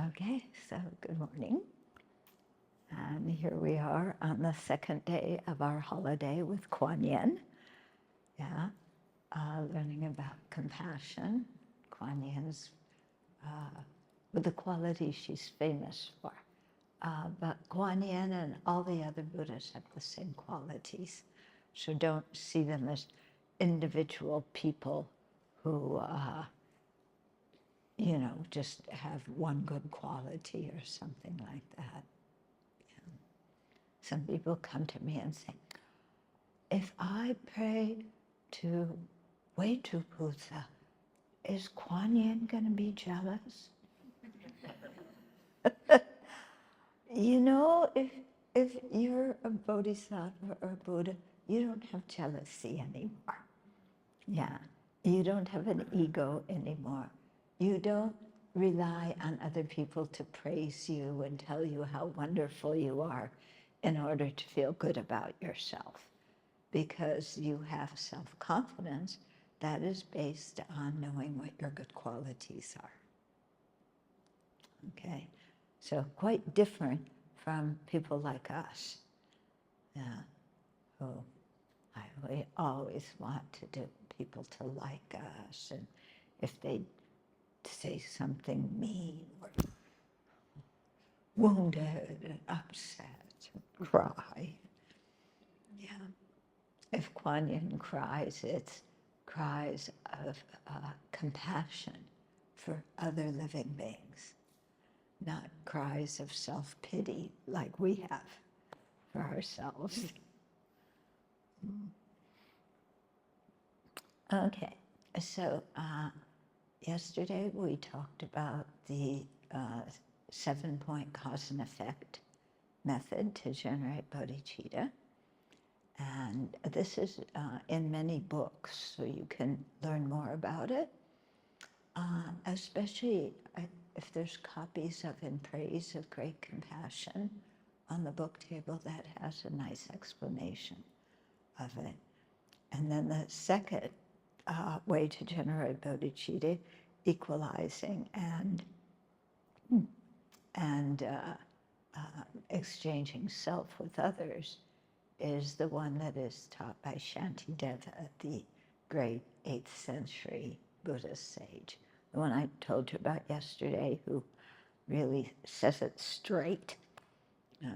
Okay, so good morning. And here we are on the second day of our holiday with Kuan Yin. Yeah, learning about compassion. Kuan Yin's with the qualities she's famous for. But Kuan Yin and all the other Buddhas have the same qualities. So don't see them as individual people who just have one good quality or something like that. Yeah. Some people come to me and say, if I pray to Wetu Buddha, is Kuan Yin going to be jealous? If you're a bodhisattva or a Buddha, you don't have jealousy anymore. Yeah, you don't have an ego anymore. You don't rely on other people to praise you and tell you how wonderful you are in order to feel good about yourself, because you have self-confidence that is based on knowing what your good qualities are. Okay, so quite different from people like us, who we always want people to like us, and if they say something mean or wounded and upset and cry. Yeah. If Kuan Yin cries, it's cries of compassion for other living beings, not cries of self-pity like we have for ourselves. Okay, so yesterday we talked about the 7-point cause and effect method to generate bodhicitta. And this is in many books, so you can learn more about it, especially if there's copies of In Praise of Great Compassion on the book table that has a nice explanation of it. And then the second way to generate bodhicitta, equalizing and exchanging self with others, is the one that is taught by Shantideva, the great 8th century Buddhist sage. The one I told you about yesterday, who really says it straight.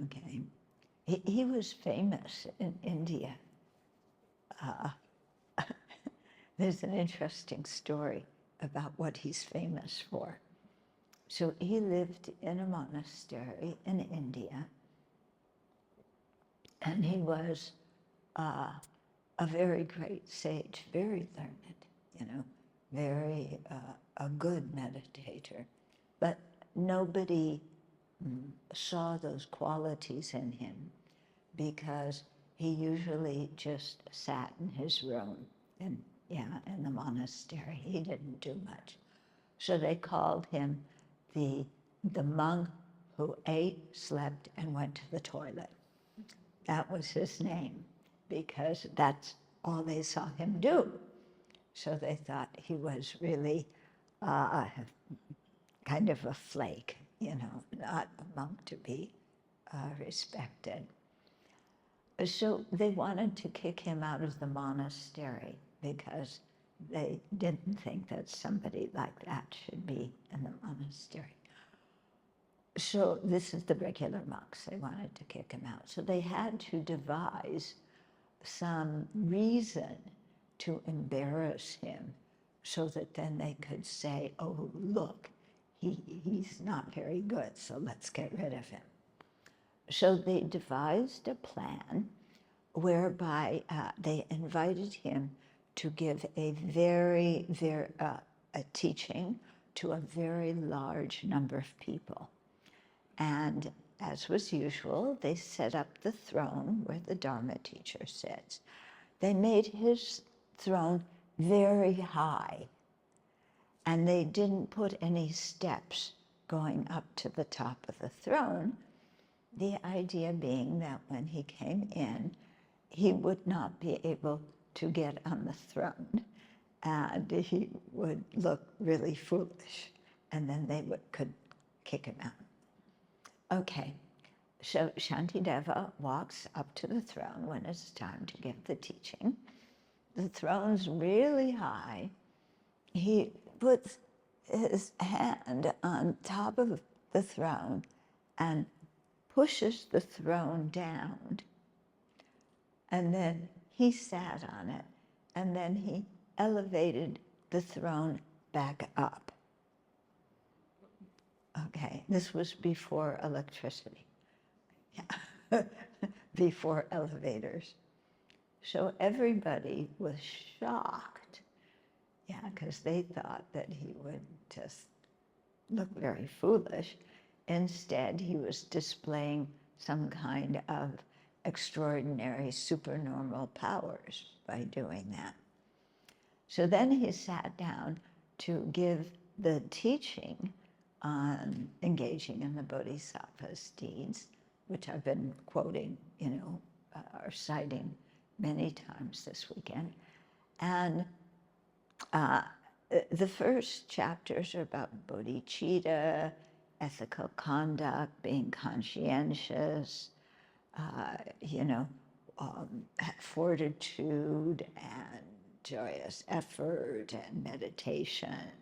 Okay. He was famous in India. There's an interesting story about what he's famous for. So he lived in a monastery in India, and he was a very great sage, very learned, very a good meditator. But nobody saw those qualities in him, because he usually just sat in his room in the monastery. He didn't do much. So they called him the monk who ate, slept, and went to the toilet. That was his name, because that's all they saw him do. So they thought he was really kind of a flake, not a monk to be respected. So they wanted to kick him out of the monastery, because they didn't think that somebody like that should be in the monastery. So this is the regular monks. They wanted to kick him out. So they had to devise some reason to embarrass him, so that then they could say, oh, look, he's not very good, so let's get rid of him. So they devised a plan whereby they invited him to give a a teaching to a very large number of people. And as was usual, they set up the throne where the Dharma teacher sits. They made his throne very high, and they didn't put any steps going up to the top of the throne, the idea being that when he came in, he would not be able to get on the throne, and he would look really foolish, and then they could kick him out. Okay, so Shantideva walks up to the throne when it's time to give the teaching. The throne's really high. He puts his hand on top of the throne and pushes the throne down. And then he sat on it, and then he elevated the throne back up. Okay, this was before electricity, yeah. Before elevators. So everybody was shocked, yeah, because they thought that he would just look very foolish. Instead, he was displaying some kind of extraordinary supernormal powers by doing that. So then he sat down to give the teaching on engaging in the Bodhisattva's deeds, which I've been quoting, or citing many times this weekend. And the first chapters are about bodhicitta, ethical conduct, being conscientious, fortitude and joyous effort and meditation,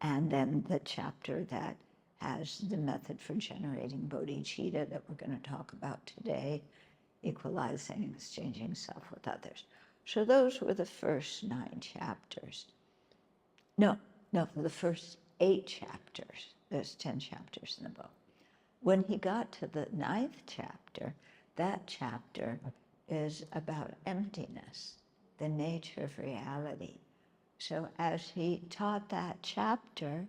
and then the chapter that has the method for generating bodhicitta that we're going to talk about today, equalizing and exchanging self with others. So those were the first 9 chapters. No, the first 8 chapters. There's 10 chapters in the book. When he got to the 9th chapter, that chapter is about emptiness, the nature of reality. So as he taught that chapter,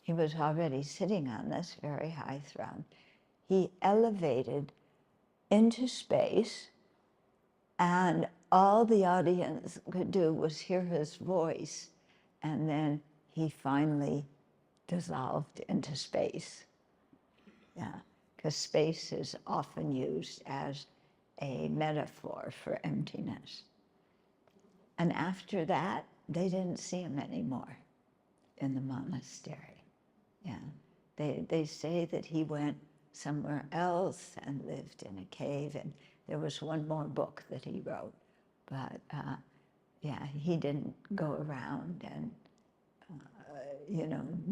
he was already sitting on this very high throne. He elevated into space, and all the audience could do was hear his voice, and then he finally dissolved into space. Yeah, because space is often used as a metaphor for emptiness. And after that, they didn't see him anymore in the monastery. Yeah, they say that he went somewhere else and lived in a cave, and there was one more book that he wrote, but he didn't go around and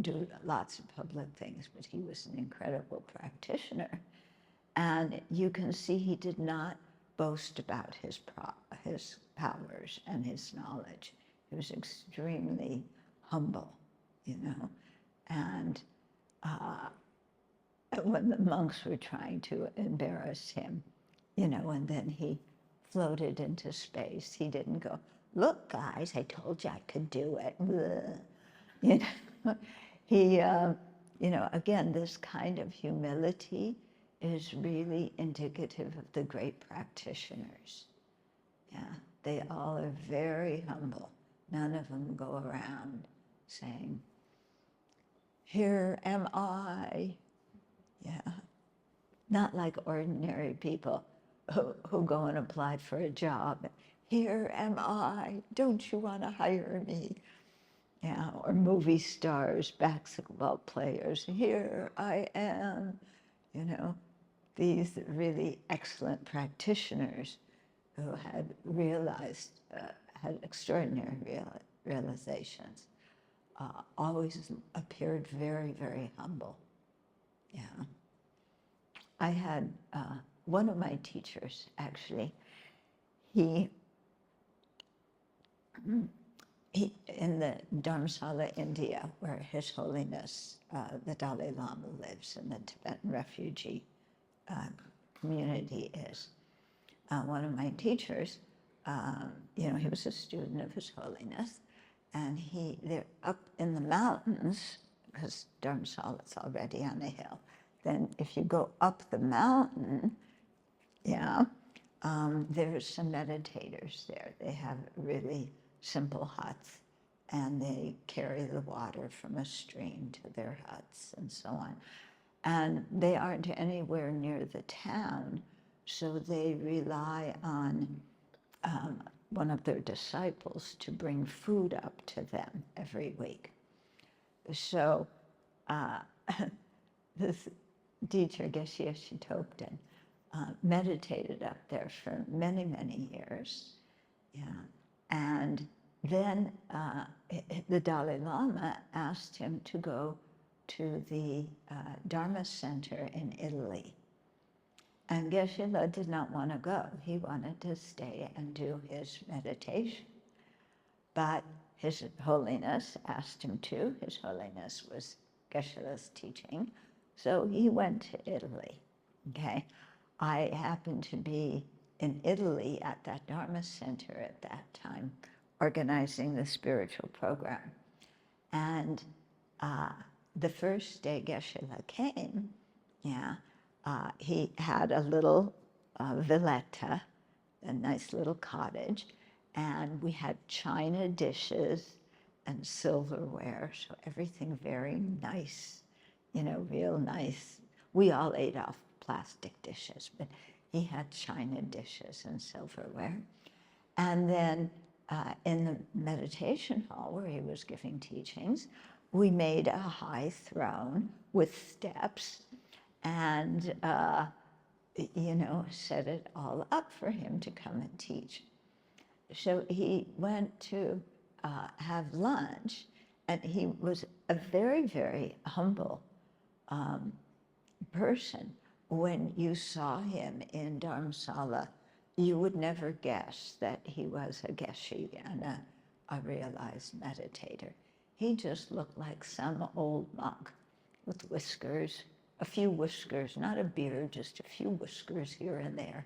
do lots of public things, but he was an incredible practitioner. And you can see he did not boast about his powers and his knowledge. He was extremely humble, and when the monks were trying to embarrass him, and then he floated into space, he didn't go, "Look, guys, I told you I could do it." He, again, this kind of humility is really indicative of the great practitioners. Yeah, they all are very humble. None of them go around saying, "Here am I." Yeah, not like ordinary people who go and apply for a job. "Here am I, don't you want to hire me?" Yeah, or movie stars, basketball players, "Here I am." These really excellent practitioners who had realized, had extraordinary realizations, always appeared very, very humble. Yeah. I had one of my teachers, actually, he in the Dharamsala, India, where His Holiness, the Dalai Lama lives, and the Tibetan refugee community is. One of my teachers, he was a student of His Holiness, and they're up in the mountains, because Dharamsala is already on a hill. Then if you go up the mountain, there's some meditators there. They have really simple huts, and they carry the water from a stream to their huts and so on. And they aren't anywhere near the town, so they rely on one of their disciples to bring food up to them every week. So this teacher, Geshe Thubten, meditated up there for many, many years. Yeah. And then the Dalai Lama asked him to go to the Dharma Center in Italy. And Geshe-la did not want to go. He wanted to stay and do his meditation. But His Holiness asked him to. His Holiness was Geshe-la's teaching. So he went to Italy, okay? I happened to be in Italy at that Dharma Center at that time, organizing the spiritual program. And the first day Geshe-la came, he had a little villetta, a nice little cottage, and we had china dishes and silverware, so everything very nice, real nice. We all ate off plastic dishes, but he had china dishes and silverware. And then in the meditation hall where he was giving teachings, we made a high throne with steps and, set it all up for him to come and teach. So he went to have lunch, and he was a very, very humble person. When you saw him in Dharamsala, you would never guess that he was a geshe and a realized meditator. He just looked like some old monk with whiskers, a few whiskers, not a beard, just a few whiskers here and there.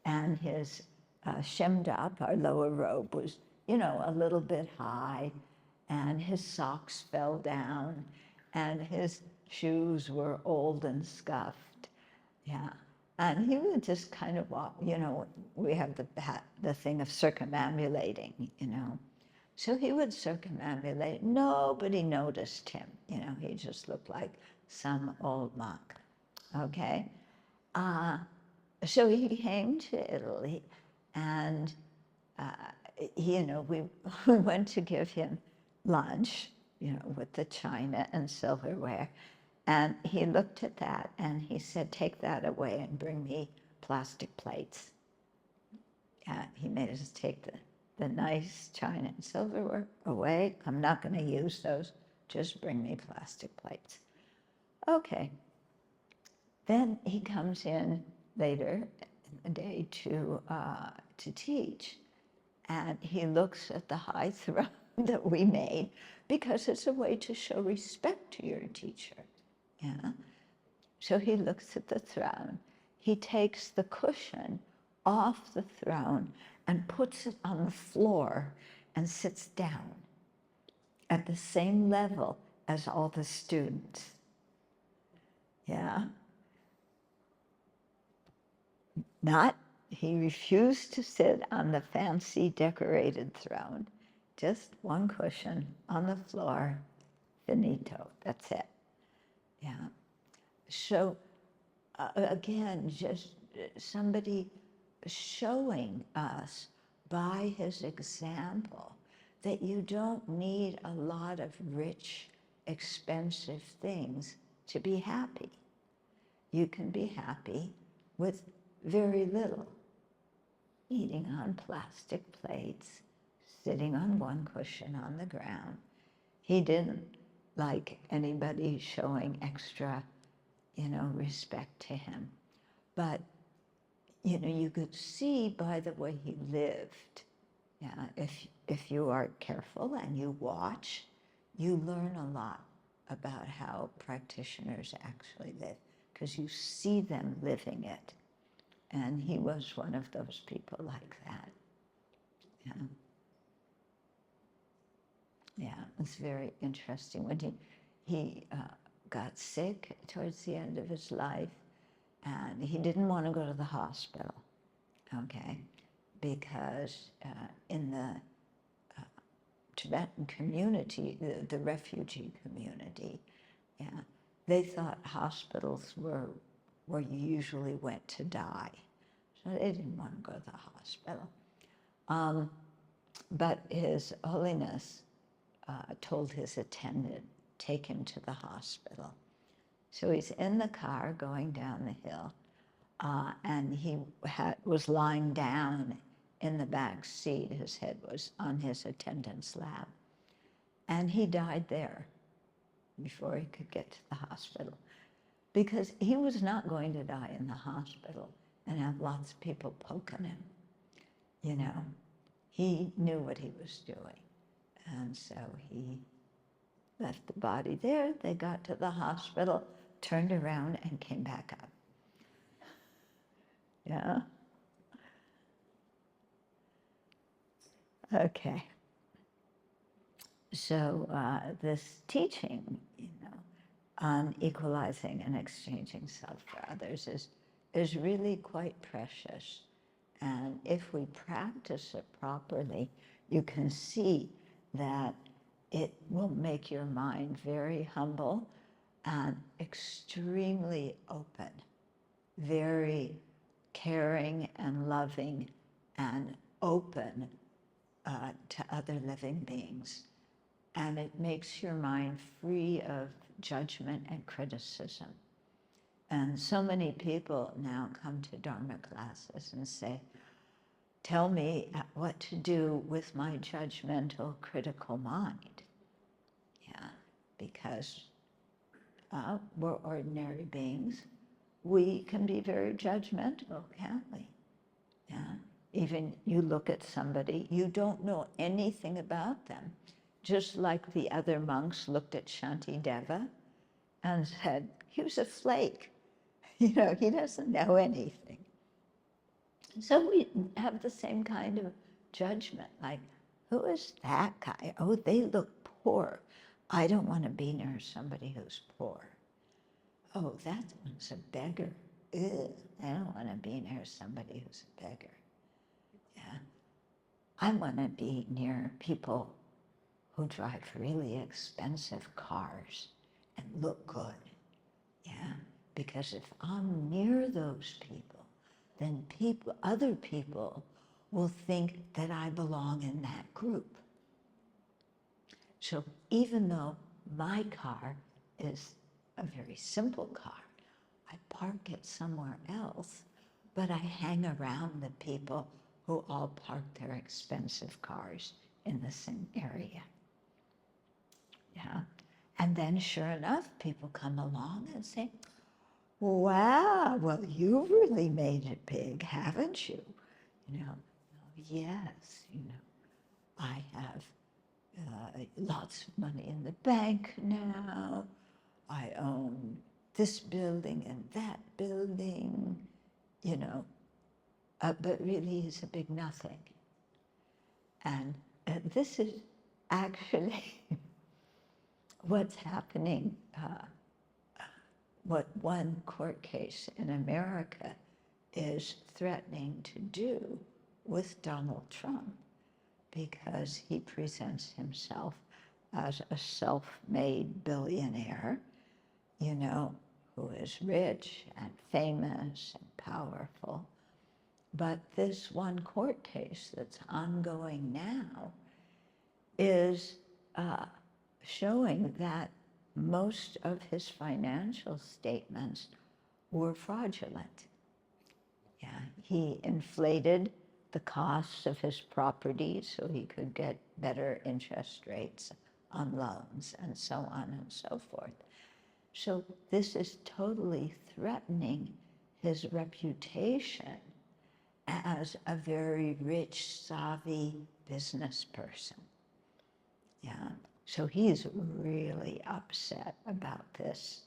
And his shemdap, our lower robe, was, a little bit high, and his socks fell down, and his shoes were old and scuffed. Yeah. And he would just kind of walk, we have the thing of circumambulating, So he would circumambulate. Nobody noticed him, he just looked like some old monk, okay? So he came to Italy, and, we went to give him lunch, with the china and silverware. And he looked at that and he said, take that away and bring me plastic plates. He made us take the nice china and silverware away. I'm not going to use those. Just bring me plastic plates. Okay. Then he comes in later in the day to teach. And he looks at the high throne that we made, because it's a way to show respect to your teacher. Yeah. So he looks at the throne. He takes the cushion off the throne and puts it on the floor and sits down at the same level as all the students. Yeah. He refused to sit on the fancy decorated throne. Just one cushion on the floor, finito, that's it. Yeah. So again, just somebody showing us by his example that you don't need a lot of rich, expensive things to be happy. You can be happy with very little. Eating on plastic plates, sitting on one cushion on the ground. He didn't like anybody showing extra, respect to him. But, you could see by the way he lived. Yeah, if you are careful and you watch, you learn a lot about how practitioners actually live, because you see them living it. And he was one of those people like that. Yeah, it's very interesting. When he got sick towards the end of his life, and he didn't want to go to the hospital, okay, because in the Tibetan community, the refugee community, they thought hospitals were where you usually went to die. So they didn't want to go to the hospital. But His Holiness told his attendant, take him to the hospital. So he's in the car going down the hill, and he was lying down in the back seat. His head was on his attendant's lap. And he died there before he could get to the hospital, because he was not going to die in the hospital and have lots of people poking him. You know, he knew what he was doing. And so he left the body there. They got to the hospital, turned around, and came back up. Yeah? Okay. So this teaching, you know, on equalizing and exchanging self for others is really quite precious. And if we practice it properly, you can see that it will make your mind very humble and extremely open, very caring and loving and open to other living beings. And it makes your mind free of judgment and criticism. And so many people now come to Dharma classes and say, tell me what to do with my judgmental, critical mind. Yeah, because we're ordinary beings. We can be very judgmental, can't we? Yeah. Even you look at somebody, you don't know anything about them. Just like the other monks looked at Shantideva and said, he was a flake. You know, he doesn't know anything. So we have the same kind of judgment, like, who is that guy? Oh, they look poor. I don't want to be near somebody who's poor. Oh, that one's a beggar. Ugh, I don't want to be near somebody who's a beggar. Yeah. I want to be near people who drive really expensive cars and look good. Yeah, because if I'm near those people, then other people will think that I belong in that group. So even though my car is a very simple car, I park it somewhere else, but I hang around the people who all park their expensive cars in the same area. Yeah. And then sure enough, people come along and say, wow, well, you've really made it big, haven't you? You know, yes, you know, I have lots of money in the bank now. I own this building and that building, you know, but really he's a big nothing. And this is actually what's happening, what one court case in America is threatening to do with Donald Trump, because he presents himself as a self-made billionaire, you know, who is rich and famous and powerful. But this one court case that's ongoing now is showing that most of his financial statements were fraudulent. Yeah, he inflated the costs of his properties so he could get better interest rates on loans and so on and so forth. So this is totally threatening his reputation as a very rich, savvy business person. Yeah, so he's really upset about this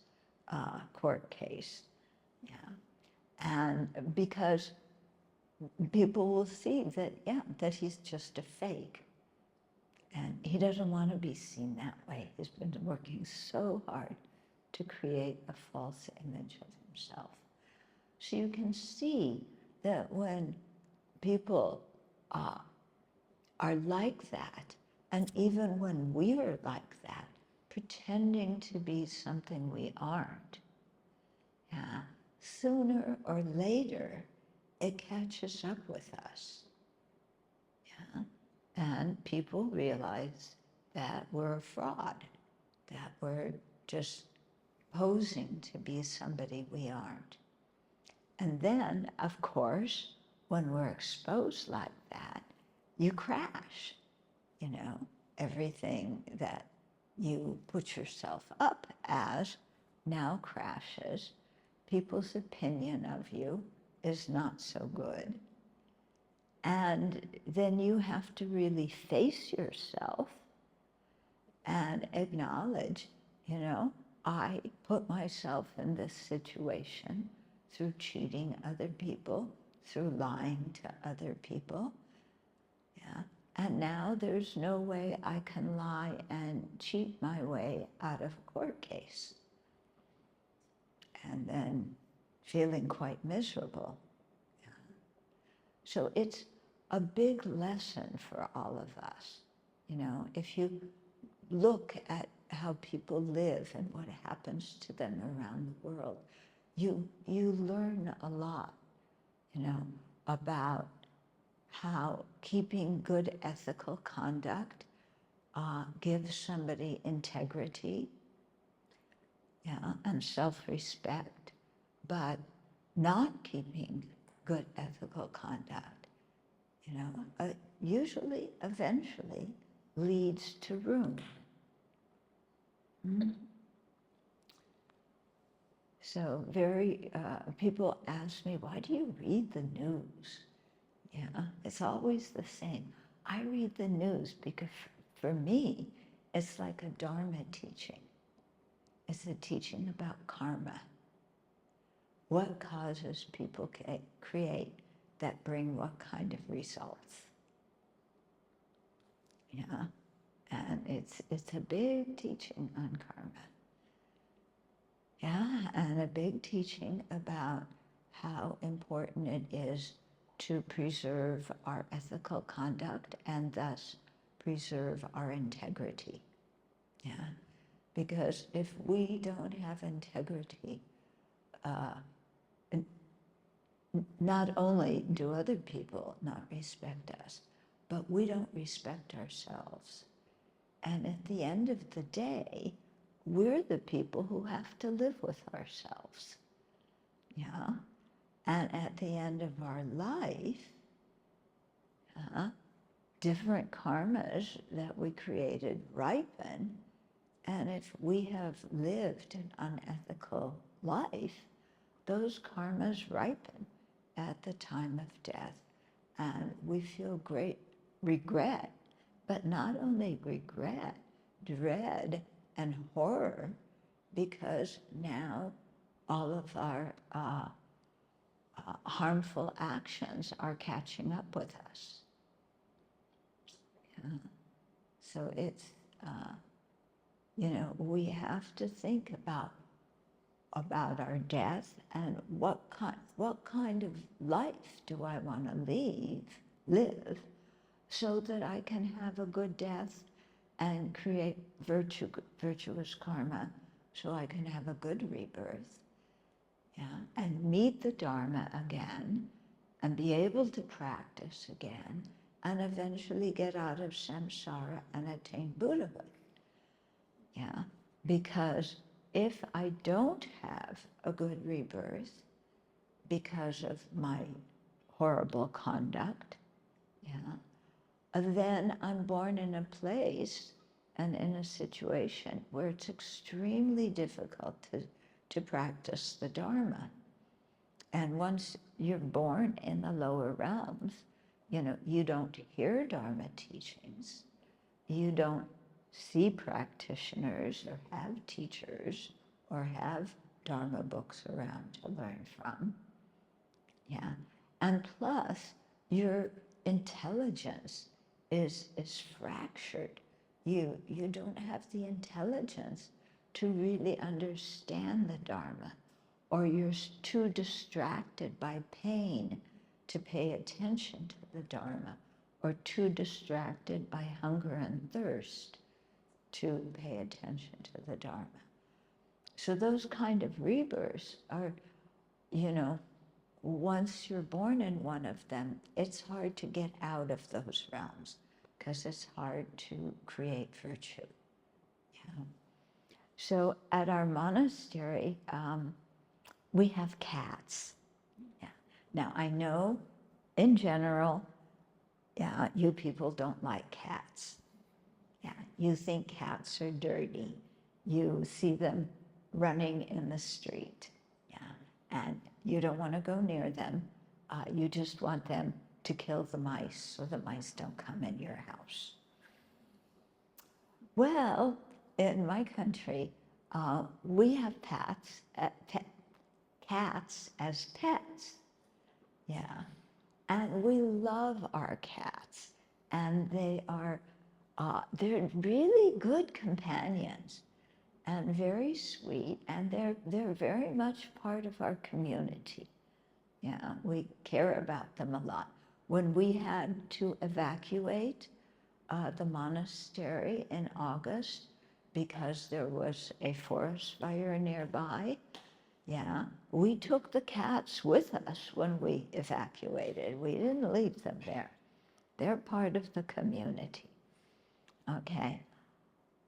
court case. Yeah, and because people will see that, yeah, that he's just a fake. And he doesn't want to be seen that way. He's been working so hard to create a false image of himself. So you can see that when people are like that, and even when we're like that, pretending to be something we aren't, yeah, sooner or later, it catches up with us. Yeah? And people realize that we're a fraud, that we're just posing to be somebody we aren't. And then, of course, when we're exposed like that, you crash. You know, everything that you put yourself up as now crashes. People's opinion of you is not so good. And then you have to really face yourself and acknowledge, you know, I put myself in this situation through cheating other people, through lying to other people. Yeah. And now there's no way I can lie and cheat my way out of a court case. And then feeling quite miserable. Yeah. So it's a big lesson for all of us. You know, if you look at how people live and what happens to them around the world, you learn a lot, you know, about how keeping good ethical conduct gives somebody integrity, yeah, and self-respect, but not keeping good ethical conduct, you know, usually, eventually leads to ruin. Mm-hmm. So people ask me, why do you read the news? Yeah, it's always the same. I read the news because for me, it's like a Dharma teaching. It's a teaching about karma. What causes people create that bring what kind of results? Yeah, and it's a big teaching on karma. Yeah, and a big teaching about how important it is to preserve our ethical conduct and thus preserve our integrity. Yeah, because if we don't have integrity, not only do other people not respect us, but we don't respect ourselves. And at the end of the day, we're the people who have to live with ourselves. Yeah. And at the end of our life, different karmas that we created ripen. And if we have lived an unethical life, those karmas ripen at the time of death. And we feel great regret, but not only regret, dread and horror, because now all of our harmful actions are catching up with us. Yeah. So it's, you know, we have to think about our death and what kind of life do I want to live so that I can have a good death and create virtuous karma so I can have a good rebirth, yeah, and meet the Dharma again and be able to practice again and eventually get out of samsara and attain Buddhahood. Yeah, because if I don't have a good rebirth because of my horrible conduct, yeah, then I'm born in a place and in a situation where it's extremely difficult to practice the Dharma. And once you're born in the lower realms, you know, you don't hear Dharma teachings, you don't see practitioners or have teachers or have Dharma books around to learn from. Yeah. And plus, your intelligence is fractured. You don't have the intelligence to really understand the Dharma, or you're too distracted by pain to pay attention to the Dharma, or too distracted by hunger and thirst to pay attention to the Dharma. So those kind of rebirths are, you know, once you're born in one of them, it's hard to get out of those realms because it's hard to create virtue. Yeah. So at our monastery, we have cats. Yeah. Now I know, in general, yeah, you people don't like cats. Yeah, you think cats are dirty. You see them running in the street. Yeah, and you don't want to go near them. You just want them to kill the mice so the mice don't come in your house. Well, in my country, we have cats as pets. Yeah, and we love our cats, and they're really good companions and very sweet, and they're very much part of our community. Yeah, we care about them a lot. When we had to evacuate the monastery in August because there was a forest fire nearby, yeah, we took the cats with us when we evacuated. We didn't leave them there. They're part of the community, okay?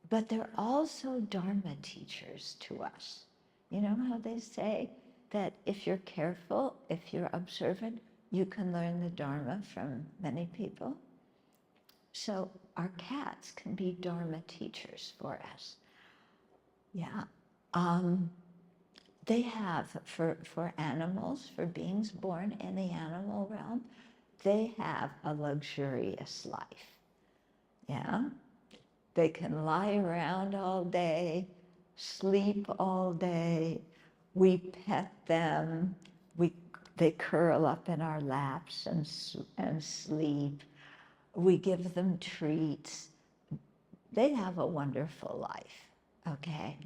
But they're also Dharma teachers to us. You know how they say that if you're careful, if you're observant, you can learn the Dharma from many people? So our cats can be Dharma teachers for us. Yeah. They have, for animals, for beings born in the animal realm, they have a luxurious life. Yeah. They can lie around all day, sleep all day. We pet them. They curl up in our laps and sleep. We give them treats. They have a wonderful life, okay?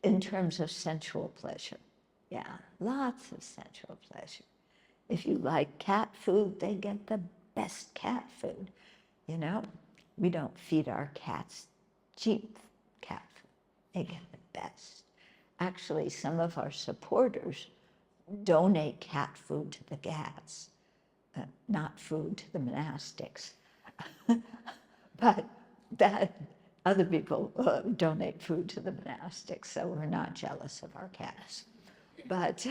In terms of sensual pleasure. Yeah, lots of sensual pleasure. If you like cat food, they get the best cat food, you know? We don't feed our cats cheap cat food. They get the best. Actually, some of our supporters donate cat food to the cats, not food to the monastics. But that other people donate food to the monastics, so we're not jealous of our cats. But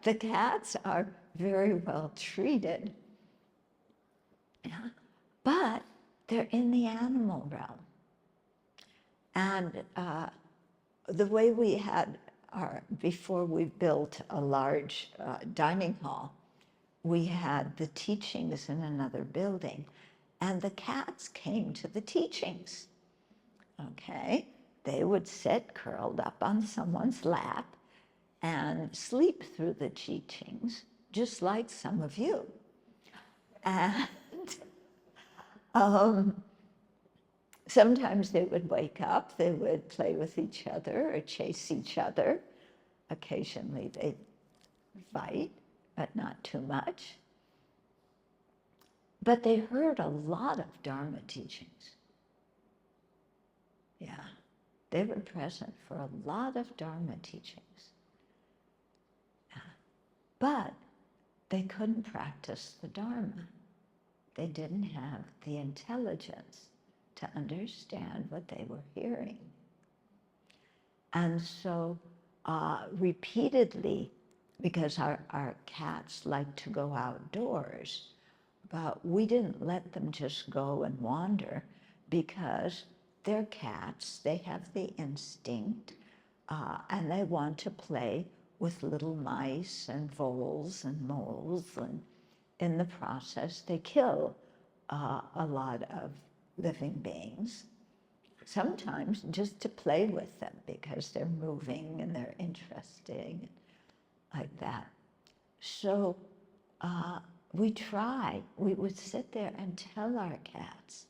the cats are very well treated. Yeah. But they're in the animal realm. And the way we had before we built a large dining hall, we had the teachings in another building, and the cats came to the teachings, okay? They would sit curled up on someone's lap and sleep through the teachings, just like some of you. And sometimes they would wake up, they would play with each other or chase each other. Occasionally they'd fight, but not too much. But they heard a lot of Dharma teachings. Yeah, they were present for a lot of Dharma teachings. Yeah. But they couldn't practice the Dharma. They didn't have the intelligence to understand what they were hearing. And so repeatedly, because our cats like to go outdoors, but we didn't let them just go and wander because they're cats, they have the instinct, and they want to play with little mice and voles and moles, and in the process they kill a lot of living beings, sometimes just to play with them because they're moving and they're interesting, like that. So we would sit there and tell our cats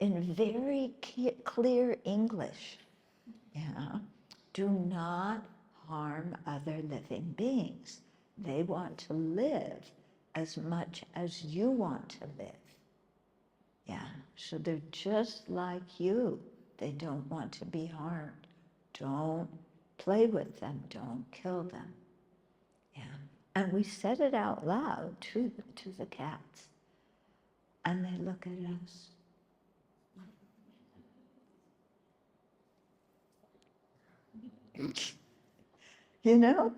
in very clear English, yeah, do not harm other living beings. They want to live as much as you want to live. Yeah, so they're just like you. They don't want to be harmed. Don't play with them. Don't kill them. Yeah. And we said it out loud to the cats. And they look at us. You know,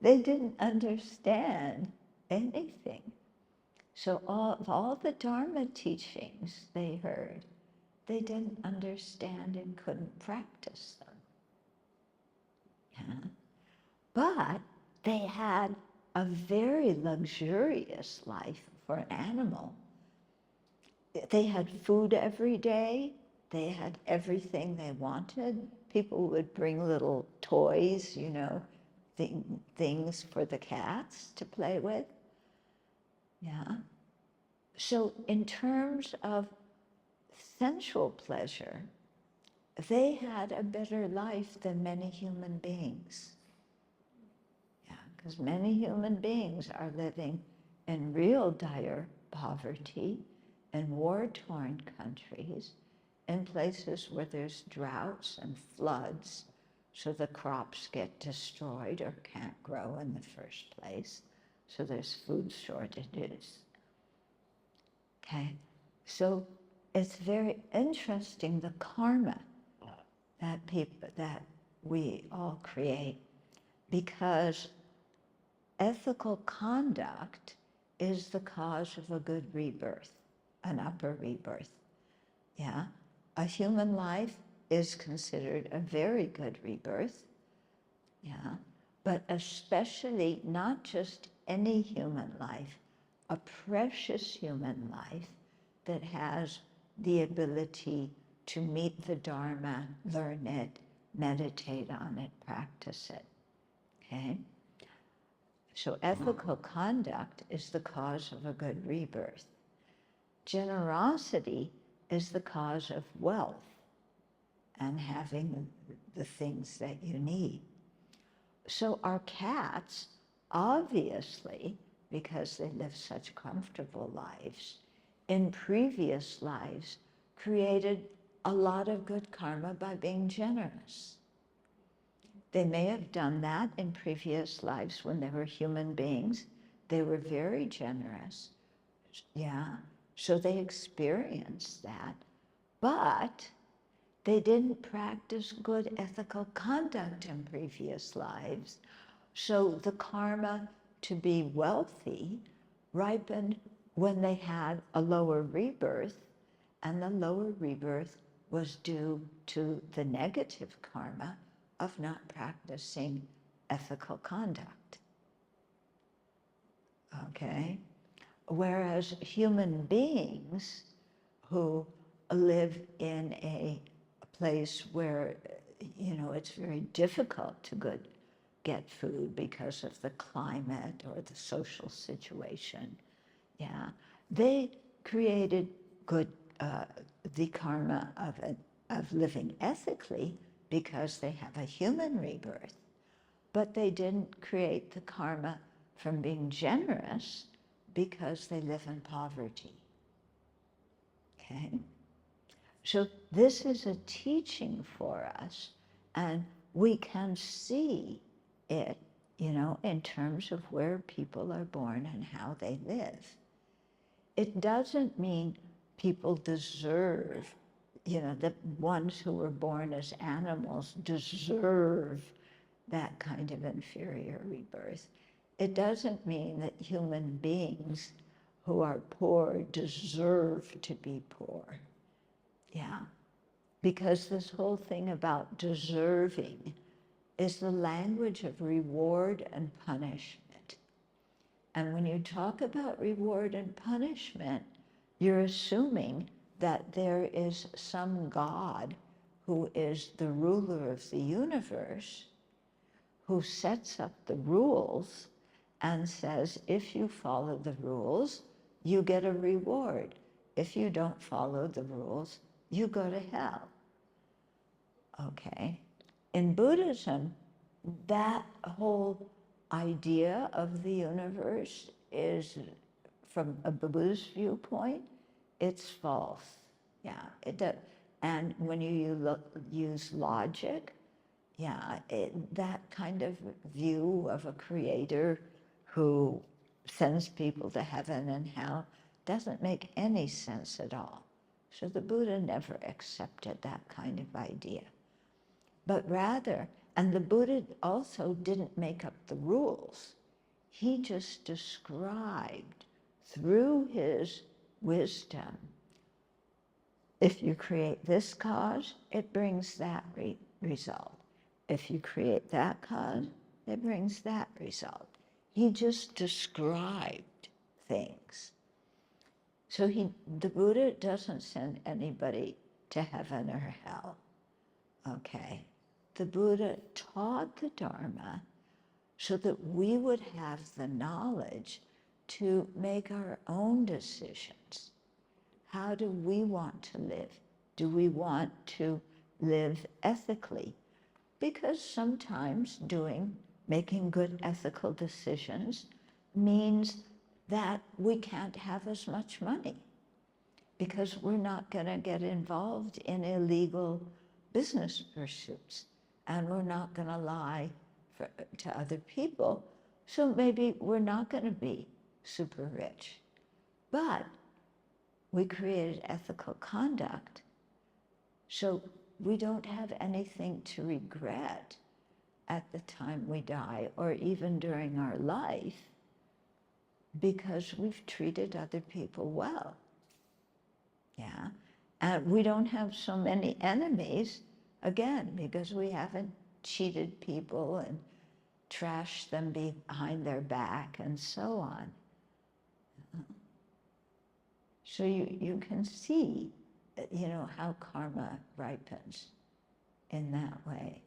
they didn't understand anything. So all the Dharma teachings they heard, they didn't understand and couldn't practice them. Yeah? But they had a very luxurious life for an animal. They had food every day. They had everything they wanted. People would bring little toys, you know, things for the cats to play with. Yeah. So in terms of sensual pleasure, they had a better life than many human beings. Yeah, because many human beings are living in real dire poverty in war-torn countries, in places where there's droughts and floods, so the crops get destroyed or can't grow in the first place, so there's food shortages. Okay, so it's very interesting, the karma that we all create, because ethical conduct is the cause of a good rebirth, an upper rebirth. Yeah, a human life is considered a very good rebirth. Yeah, but especially not just any human life, a precious human life that has the ability to meet the Dharma, learn it, meditate on it, practice it. Okay? So ethical conduct is the cause of a good rebirth. Generosity is the cause of wealth and having the things that you need. So our cats, obviously, because they live such comfortable lives, in previous lives created a lot of good karma by being generous. They may have done that in previous lives when they were human beings. They were very generous. Yeah, so they experienced that. But they didn't practice good ethical conduct in previous lives. So the karma to be wealthy ripened when they had a lower rebirth, and the lower rebirth was due to the negative karma of not practicing ethical conduct. Okay? Whereas human beings who live in a place where, you know, it's very difficult to get food because of the climate or the social situation, yeah, they created good, the karma of living ethically because they have a human rebirth, but they didn't create the karma from being generous because they live in poverty. Okay? So this is a teaching for us, and we can see it, you know, in terms of where people are born and how they live. It doesn't mean people deserve, you know, the ones who were born as animals deserve that kind of inferior rebirth. It doesn't mean that human beings who are poor deserve to be poor. Yeah, because this whole thing about deserving is the language of reward and punishment. And when you talk about reward and punishment, you're assuming that there is some God who is the ruler of the universe, who sets up the rules and says, if you follow the rules, you get a reward. If you don't follow the rules, you go to hell. Okay? In Buddhism, that whole idea of the universe is, from a Buddhist viewpoint, it's false. Yeah, it does. And when you use logic, yeah, that kind of view of a creator who sends people to heaven and hell doesn't make any sense at all. So the Buddha never accepted that kind of idea. But rather, And the Buddha also didn't make up the rules. He just described through his wisdom, if you create this cause, it brings that result. If you create that cause, it brings that result. He just described things. So the Buddha doesn't send anybody to heaven or hell, okay? The Buddha taught the Dharma so that we would have the knowledge to make our own decisions. How do we want to live? Do we want to live ethically? Because sometimes making good ethical decisions means that we can't have as much money because we're not going to get involved in illegal business pursuits, and we're not going to lie to other people. So maybe we're not going to be super rich. But we created ethical conduct, so we don't have anything to regret at the time we die or even during our life, because we've treated other people well. Yeah, and we don't have so many enemies, again, because we haven't cheated people and trashed them behind their back and so on. So you can see, how karma ripens in that way.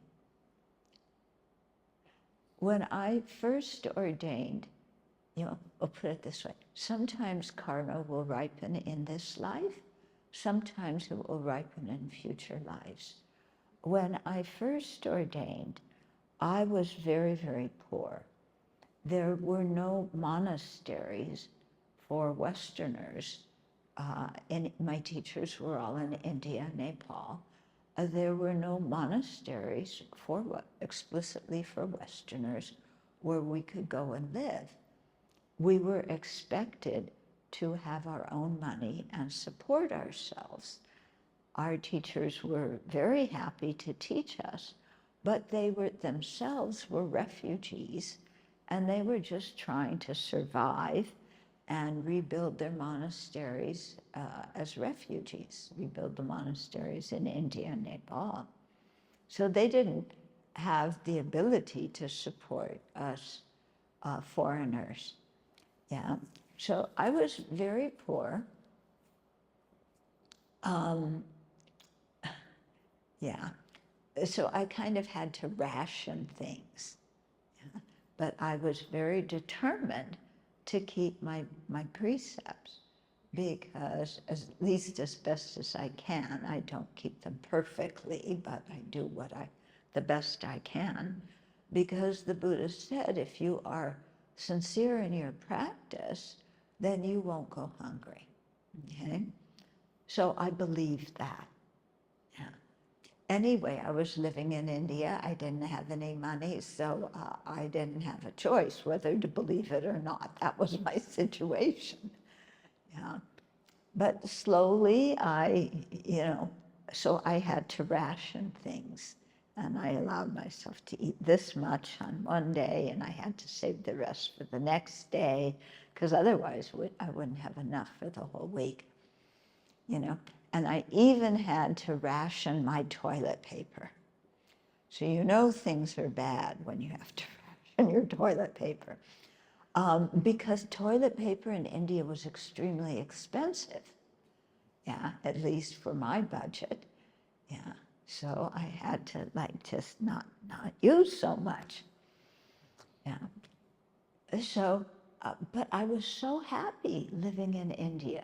When I first ordained, I'll put it this way, sometimes karma will ripen in this life, sometimes it will ripen in future lives. When I first ordained, I was very, very poor. There were no monasteries for Westerners. My teachers were all in India, Nepal. There were no monasteries explicitly for Westerners where we could go and live. We were expected to have our own money and support ourselves. Our teachers were very happy to teach us, but they themselves were refugees, and they were just trying to survive and rebuild their monasteries as refugees, rebuild the monasteries in India and Nepal. So they didn't have the ability to support us foreigners. Yeah, so I was very poor. Yeah, so I kind of had to ration things. Yeah? But I was very determined to keep my precepts, because at least as best as I can, I don't keep them perfectly, but I do the best I can, because the Buddha said if you are sincere in your practice, then you won't go hungry, okay? So I believed that, yeah. Anyway, I was living in India. I didn't have any money, so I didn't have a choice whether to believe it or not. That was my situation, yeah. But slowly so I had to ration things, and I allowed myself to eat this much on one day, and I had to save the rest for the next day, because otherwise I wouldn't have enough for the whole week, And I even had to ration my toilet paper. So things are bad when you have to ration your toilet paper. Because toilet paper in India was extremely expensive. Yeah, at least for my budget. Yeah, so I had to just not use so much. Yeah. So, but I was so happy living in India.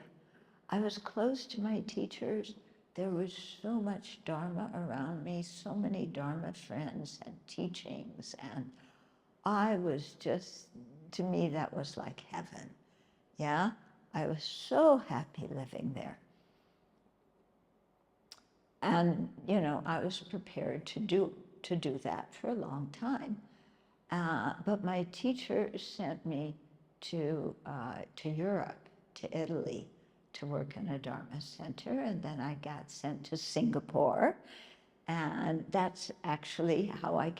I was close to my teachers. There was so much Dharma around me, so many Dharma friends and teachings, and I was just, to me, that was like heaven. Yeah, I was so happy living there. And, I was prepared to do that for a long time. But my teacher sent me to Europe, to Italy, to work in a Dharma center, and then I got sent to Singapore, And that's actually how I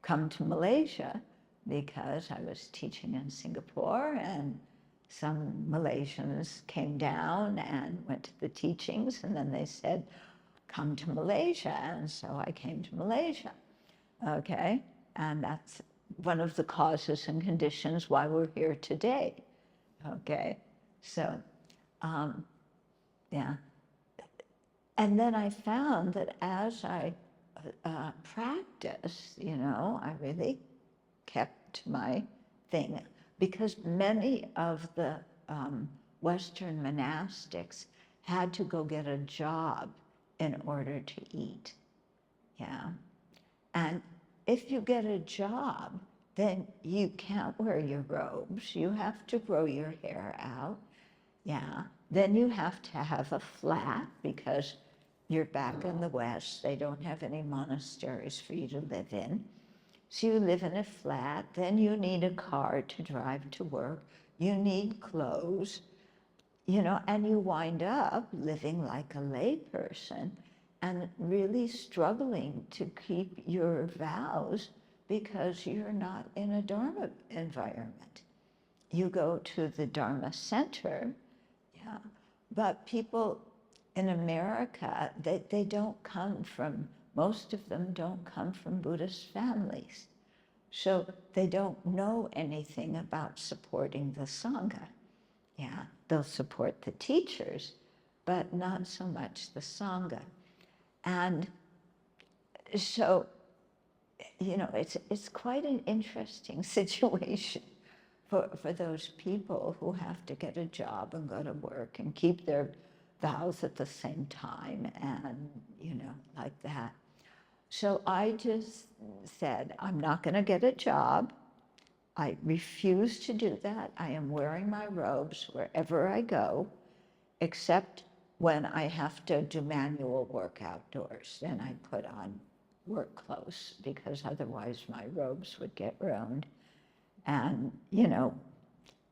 come to Malaysia, because I was teaching in Singapore and some Malaysians came down and went to the teachings, and then they said, come to Malaysia. And so I came to Malaysia, okay? And that's one of the causes and conditions why we're here today, okay? So, yeah. And then I found that as I practiced, I really kept my thing, because many of the Western monastics had to go get a job in order to eat, yeah. And if you get a job, then you can't wear your robes, you have to grow your hair out, yeah. Then you have to have a flat, because you're back in the West, they don't have any monasteries for you to live in. So you live in a flat, then you need a car to drive to work, you need clothes, and you wind up living like a lay person and really struggling to keep your vows because you're not in a Dharma environment. You go to the Dharma center, yeah, but people in America, they don't come from, most of them don't come from Buddhist families. So they don't know anything about supporting the Sangha. Yeah, they'll support the teachers, but not so much the Sangha. And so, it's quite an interesting situation for those people who have to get a job and go to work and keep their vows at the same time and, like that. So I just said, I'm not going to get a job. I refuse to do that. I am wearing my robes wherever I go, except when I have to do manual work outdoors. Then I put on work clothes, because otherwise my robes would get ruined. And,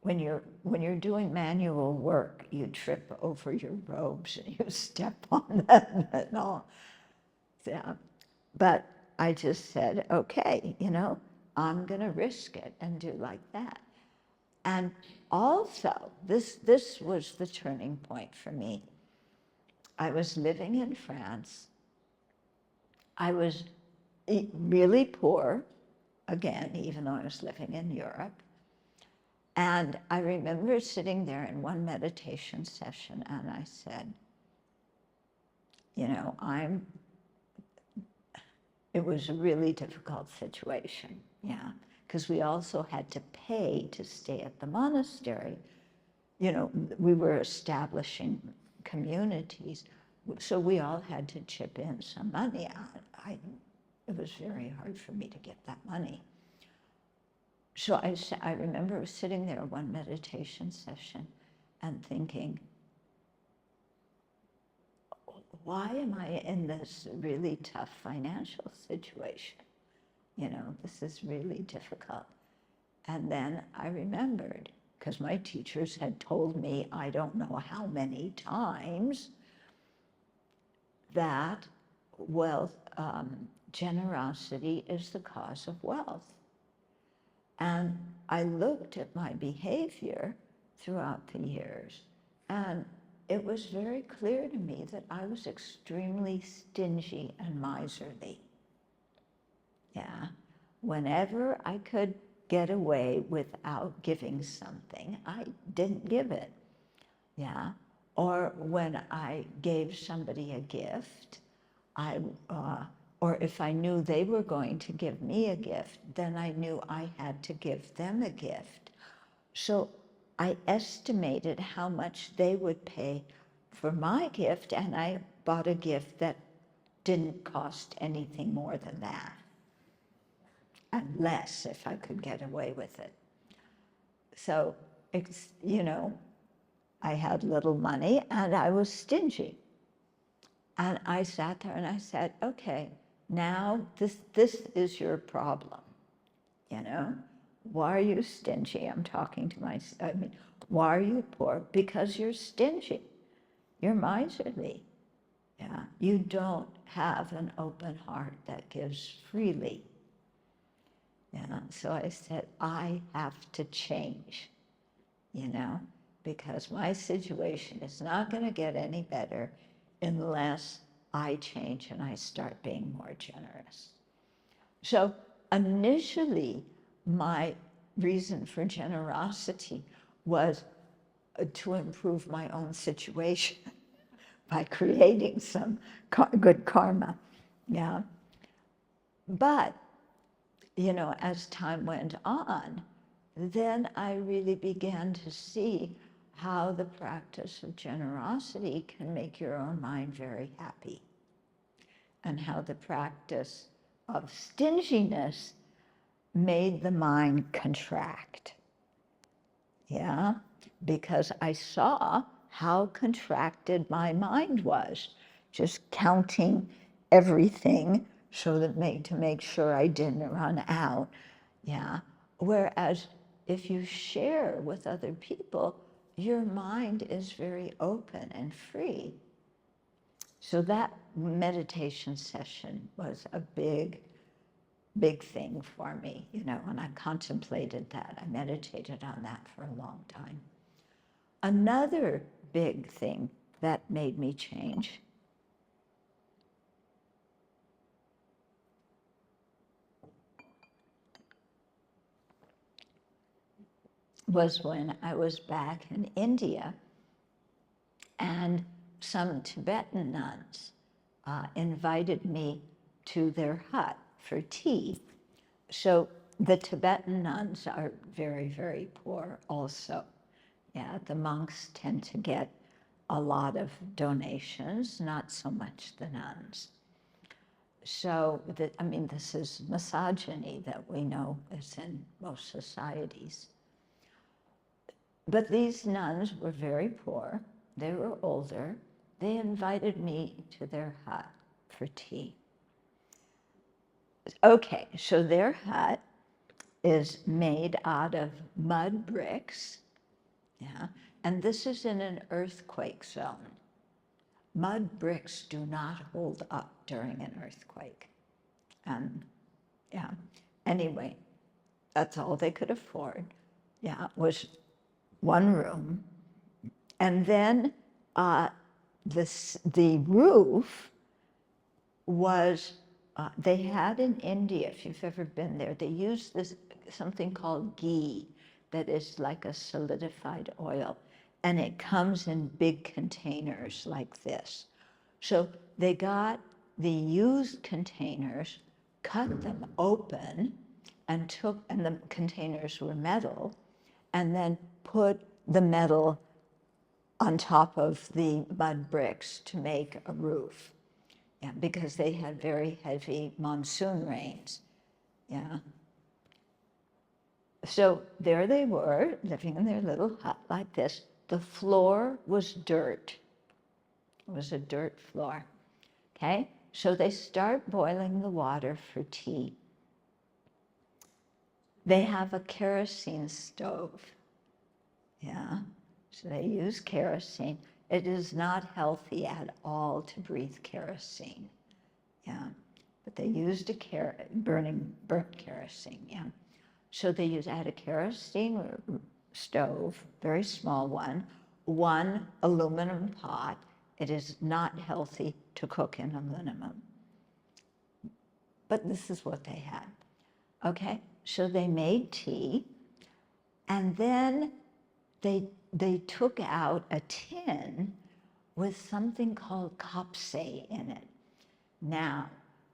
when you're doing manual work, you trip over your robes and you step on them and all. Yeah. But I just said, okay, I'm going to risk it and do like that. And also, this was the turning point for me. I was living in France. I was really poor, again, even though I was living in Europe. And I remember sitting there in one meditation session, and I said, it was a really difficult situation, yeah, because we also had to pay to stay at the monastery. We were establishing communities, so we all had to chip in some money. It was very hard for me to get that money. So I remember sitting there one meditation session and thinking, why am I in this really tough financial situation? This is really difficult. And then I remembered, because my teachers had told me, I don't know how many times, that wealth, generosity is the cause of wealth. And I looked at my behavior throughout the years, and it was very clear to me that I was extremely stingy and miserly. Yeah. Whenever I could get away without giving something, I didn't give it. Yeah. Or when I gave somebody a gift, or if I knew they were going to give me a gift, then I knew I had to give them a gift. So I estimated how much they would pay for my gift, and I bought a gift that didn't cost anything more than that, and less if I could get away with it. So, I had little money and I was stingy. And I sat there and I said, okay, now this is your problem, Why are you stingy? I'm talking to why are you poor? Because you're stingy. You're miserly. Yeah, you don't have an open heart that gives freely. Yeah, so I said, I have to change, because my situation is not going to get any better unless I change and I start being more generous. So initially, my reason for generosity was to improve my own situation by creating some good karma. Yeah. But, as time went on, then I really began to see how the practice of generosity can make your own mind very happy, and how the practice of stinginess made the mind contract. Yeah, because I saw how contracted my mind was, just counting everything to make sure I didn't run out. Yeah, whereas if you share with other people, your mind is very open and free. So that meditation session was a big thing for me, and I contemplated that. I meditated on that for a long time. Another big thing that made me change was when I was back in India, and some Tibetan nuns invited me to their hut for tea. So the Tibetan nuns are very, very poor also. Yeah, the monks tend to get a lot of donations, not so much the nuns. So, this is misogyny that we know is in most societies. But these nuns were very poor. They were older. They invited me to their hut for tea. Okay, so their hut is made out of mud bricks, yeah, and this is in an earthquake zone. Mud bricks do not hold up during an earthquake. Yeah, anyway, that's all they could afford. Yeah, it was one room. And then the roof was, they had in India, if you've ever been there, they use something called ghee, that is like a solidified oil, and it comes in big containers like this. So they got the used containers, cut them open, and the containers were metal, and then put the metal on top of the mud bricks to make a roof. Yeah, because they had very heavy monsoon rains. Yeah. So there they were, living in their little hut like this. The floor was dirt. It was a dirt floor. Okay? So they start boiling the water for tea. They have a kerosene stove. Yeah. So they use kerosene. It is not healthy at all to breathe kerosene. Yeah. But they used burnt kerosene, yeah. So they had a kerosene stove, very small one aluminum pot. It is not healthy to cook in aluminum. But this is what they had. Okay, so they made tea, and then they took out a tin with something called kapse in it. Now,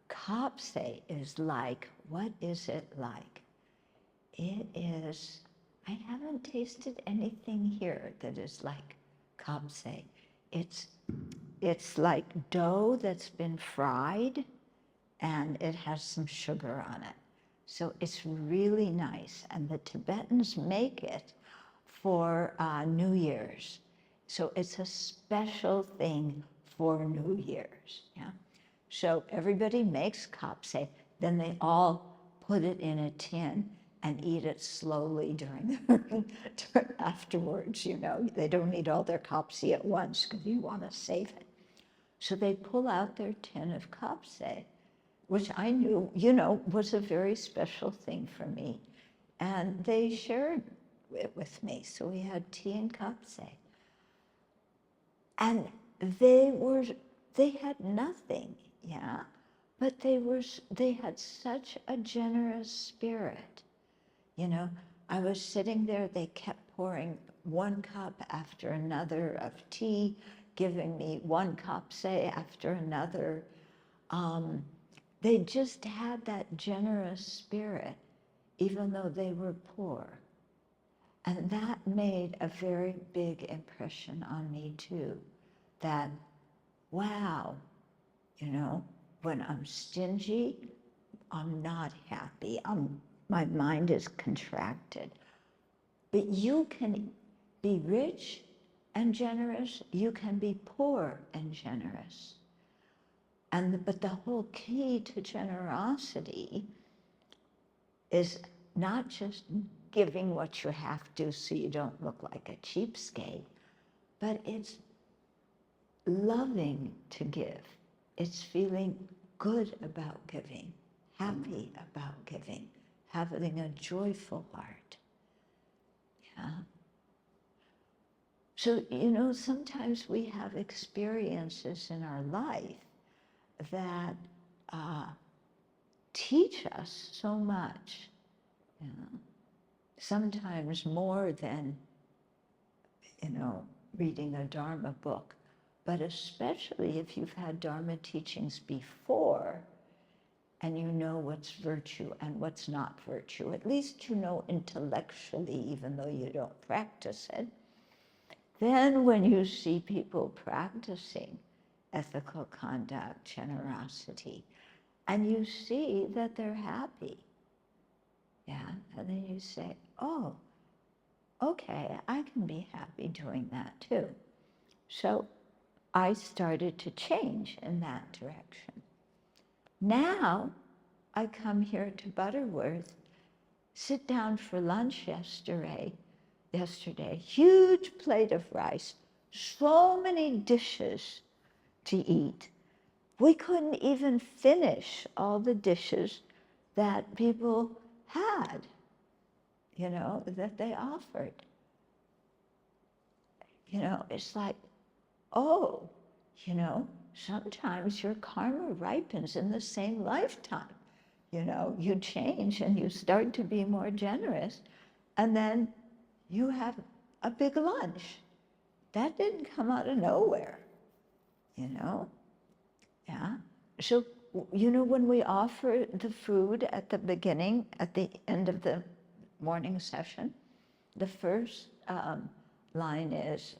kapse is like, what is it like? It is, I haven't tasted anything here that is like kapse. It's like dough that's been fried, and it has some sugar on it. So it's really nice, and the Tibetans make it for New Year's. So it's a special thing for New Year's, yeah? So everybody makes kapse, then they all put it in a tin and eat it slowly during afterwards, They don't eat all their kapse at once because you want to save it. So they pull out their tin of kapse, which I knew, was a very special thing for me. And they shared it with me. So we had tea and kapse. And they had nothing, yeah, but they had such a generous spirit. I was sitting there, they kept pouring one cup after another of tea, giving me one kapse after another. They just had that generous spirit, even though they were poor. And that made a very big impression on me too, that, wow, when I'm stingy, I'm not happy. My mind is contracted. But you can be rich and generous, you can be poor and generous. But the whole key to generosity is not just giving what you have to so you don't look like a cheapskate, but it's loving to give. It's feeling good about giving, happy about giving, having a joyful heart. Yeah. So, sometimes we have experiences in our life that teach us so much. Sometimes more than, reading a Dharma book, but especially if you've had Dharma teachings before and you know what's virtue and what's not virtue, at least you know intellectually, even though you don't practice it. Then when you see people practicing ethical conduct, generosity, and you see that they're happy, yeah, and then you say, oh, okay, I can be happy doing that too. So I started to change in that direction. Now I come here to Butterworth, sit down for lunch yesterday, huge plate of rice, so many dishes to eat. We couldn't even finish all the dishes that people had, that they offered. It's like, oh, sometimes your karma ripens in the same lifetime. You change and you start to be more generous, and then you have a big lunch. That didn't come out of nowhere, Yeah. So, when we offer the food at the beginning, at the end of the morning session, the first line is,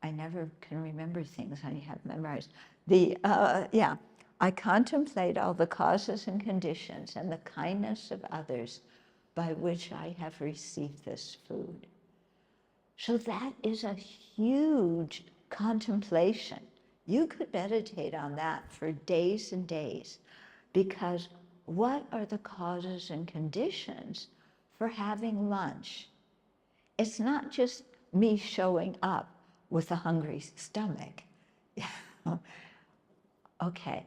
I never can remember things I have memorized. I contemplate all the causes and conditions and the kindness of others by which I have received this food. So that is a huge contemplation. You could meditate on that for days and days, because what are the causes and conditions for having lunch? It's not just me showing up with a hungry stomach. Okay,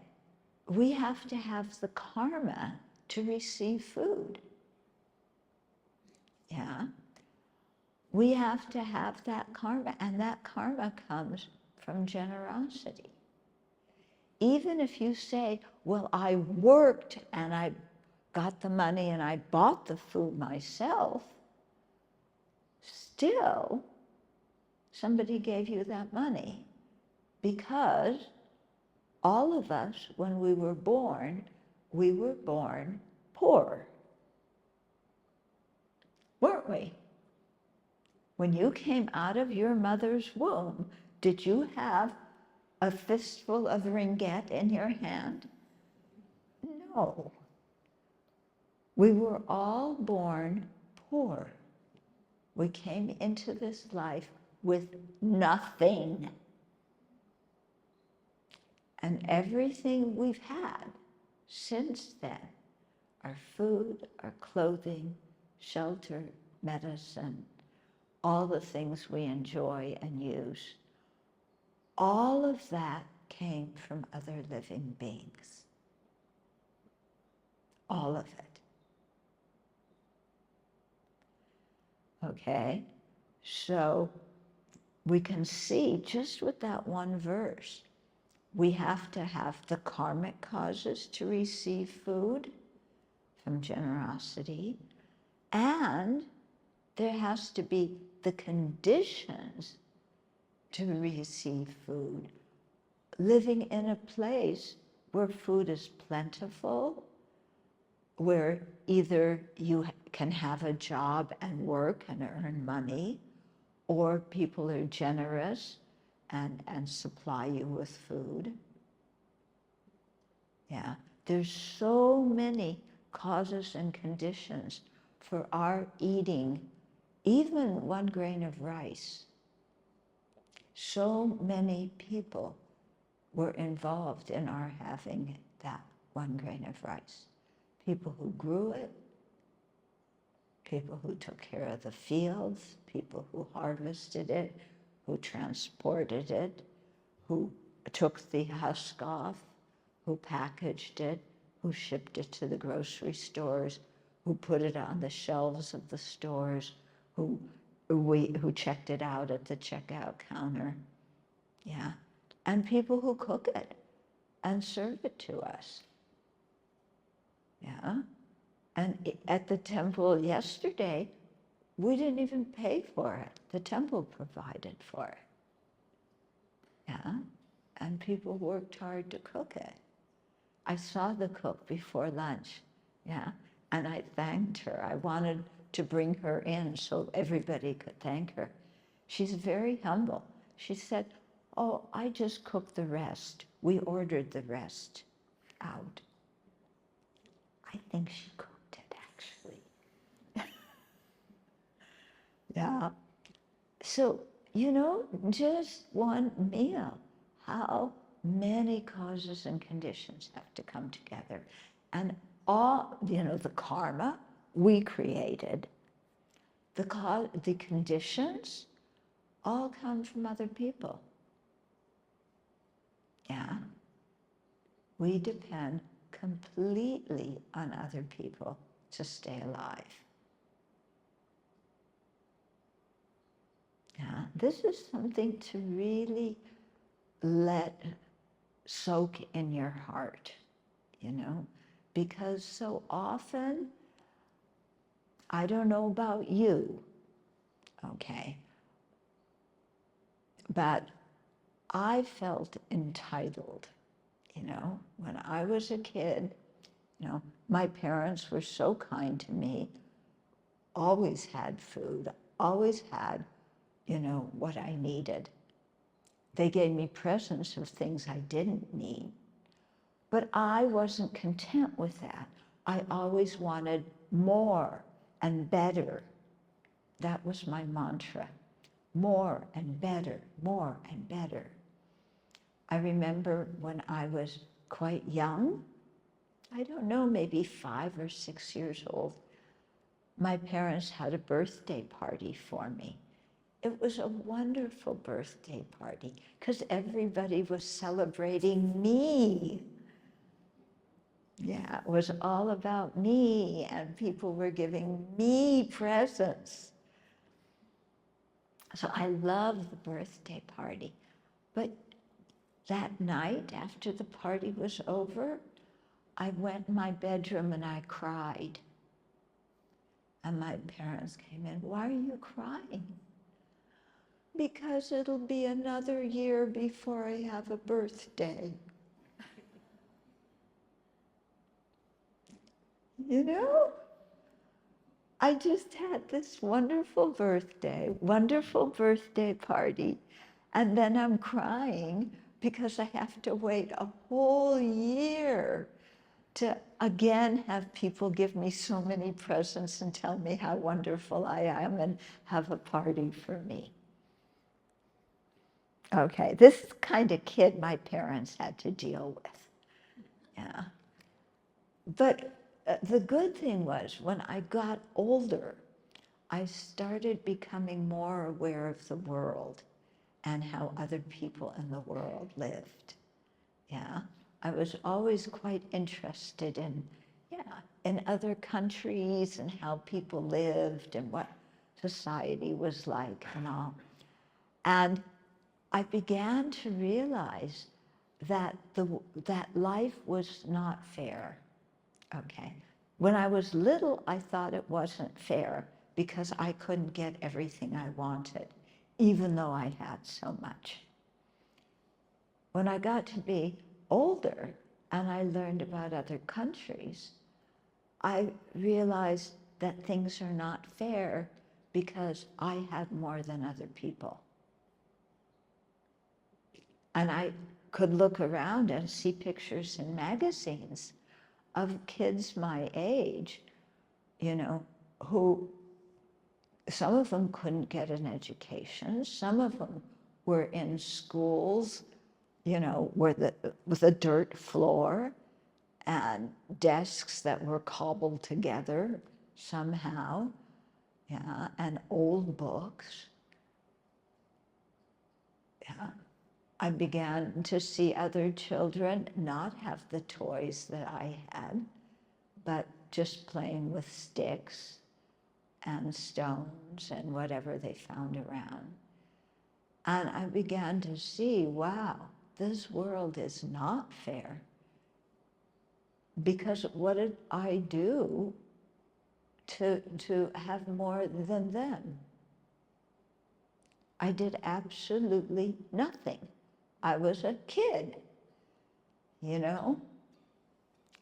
we have to have the karma to receive food. Yeah, we have to have that karma, and that karma comes from generosity. Even if you say, well, I worked and I got the money and I bought the food myself, still somebody gave you that money, because all of us, when we were born poor, weren't we? When you came out of your mother's womb, did you have a fistful of ringgit in your hand? No. We were all born poor. We came into this life with nothing. And everything we've had since then, our food, our clothing, shelter, medicine, all the things we enjoy and use, all of that came from other living beings. All of it. Okay? So we can see just with that one verse, we have to have the karmic causes to receive food from generosity, and there has to be the conditions to receive food. Living in a place where food is plentiful, where either you can have a job and work and earn money, or people are generous and supply you with food. Yeah, there's so many causes and conditions for our eating even 1 grain of rice. So many people were involved in our having that 1 grain of rice. People who grew it, people who took care of the fields, people who harvested it, who transported it, who took the husk off, who packaged it, who shipped it to the grocery stores, who put it on the shelves of the stores, who checked it out at the checkout counter. Yeah. And people who cook it and serve it to us. Yeah. And at the temple yesterday, we didn't even pay for it. The temple provided for it. Yeah. And people worked hard to cook it. I saw the cook before lunch. Yeah. And I thanked her. I wanted to bring her in so everybody could thank her. She's very humble. She said, "Oh, I just cooked the rest. We ordered the rest out." I think she cooked it, actually. Yeah. So, just one meal, how many causes and conditions have to come together. And all, the karma we created, the conditions all come from other people. Yeah. We depend completely on other people to stay alive. Yeah. This is something to really let soak in your heart, because so often, I don't know about you, okay, but I felt entitled, when I was a kid, my parents were so kind to me, always had food, always had, what I needed. They gave me presents of things I didn't need. But I wasn't content with that. I always wanted more and better. That was my mantra. More and better, more and better. I remember when I was quite young, I don't know, maybe 5 or 6 years old, my parents had a birthday party for me. It was a wonderful birthday party because everybody was celebrating me. Yeah, it was all about me, and people were giving me presents. So I loved the birthday party. But that night, after the party was over, I went in my bedroom and I cried. And my parents came in. "Why are you crying?" "Because it'll be another year before I have a birthday." I just had this wonderful birthday party, and then I'm crying because I have to wait a whole year to again have people give me so many presents and tell me how wonderful I am and have a party for me. Okay, this is the kind of kid my parents had to deal with. Yeah. But the good thing was, when I got older, I started becoming more aware of the world and how other people in the world lived. Yeah, I was always quite interested in, in other countries and how people lived and what society was like and all. And I began to realize that that life was not fair. Okay. When I was little, I thought it wasn't fair because I couldn't get everything I wanted, even though I had so much. When I got to be older and I learned about other countries, I realized that things are not fair because I had more than other people. And I could look around and see pictures in magazines of kids my age, who some of them couldn't get an education, some of them were in schools, with a dirt floor and desks that were cobbled together somehow, and old books. I began to see other children not have the toys that I had, but just playing with sticks and stones and whatever they found around. And I began to see, wow, this world is not fair. Because what did I do to have more than them? I did absolutely nothing. I was a kid,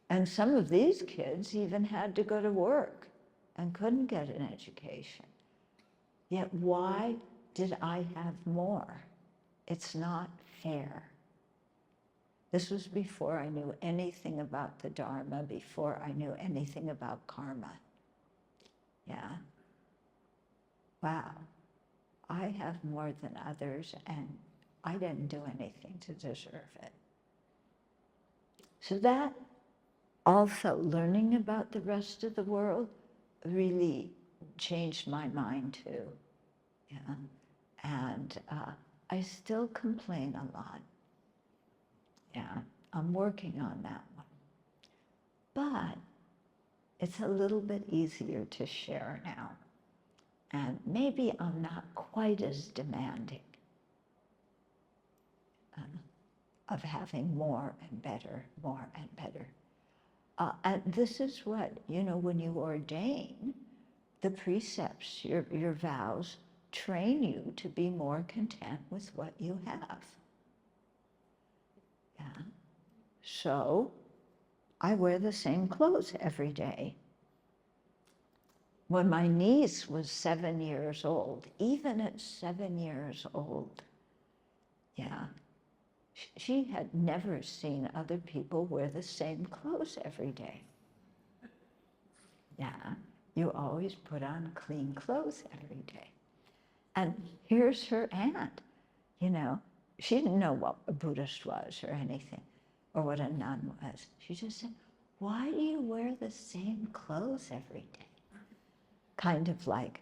And some of these kids even had to go to work and couldn't get an education. Yet why did I have more? It's not fair. This was before I knew anything about the Dharma, before I knew anything about karma. Yeah. Wow. I have more than others, and I didn't do anything to deserve it. So that also, learning about the rest of the world really changed my mind too. Yeah. And I still complain a lot. Yeah, I'm working on that one. But it's a little bit easier to share now. And maybe I'm not quite as demanding of having more and better, more and better. And this is what, when you ordain, the precepts, your vows, train you to be more content with what you have. Yeah. So I wear the same clothes every day. When my niece was 7 years old, even at 7 years old, she had never seen other people wear the same clothes every day. Yeah, you always put on clean clothes every day. And here's her aunt, she didn't know what a Buddhist was or anything, or what a nun was. She just said, why do you wear the same clothes every day? Kind of like,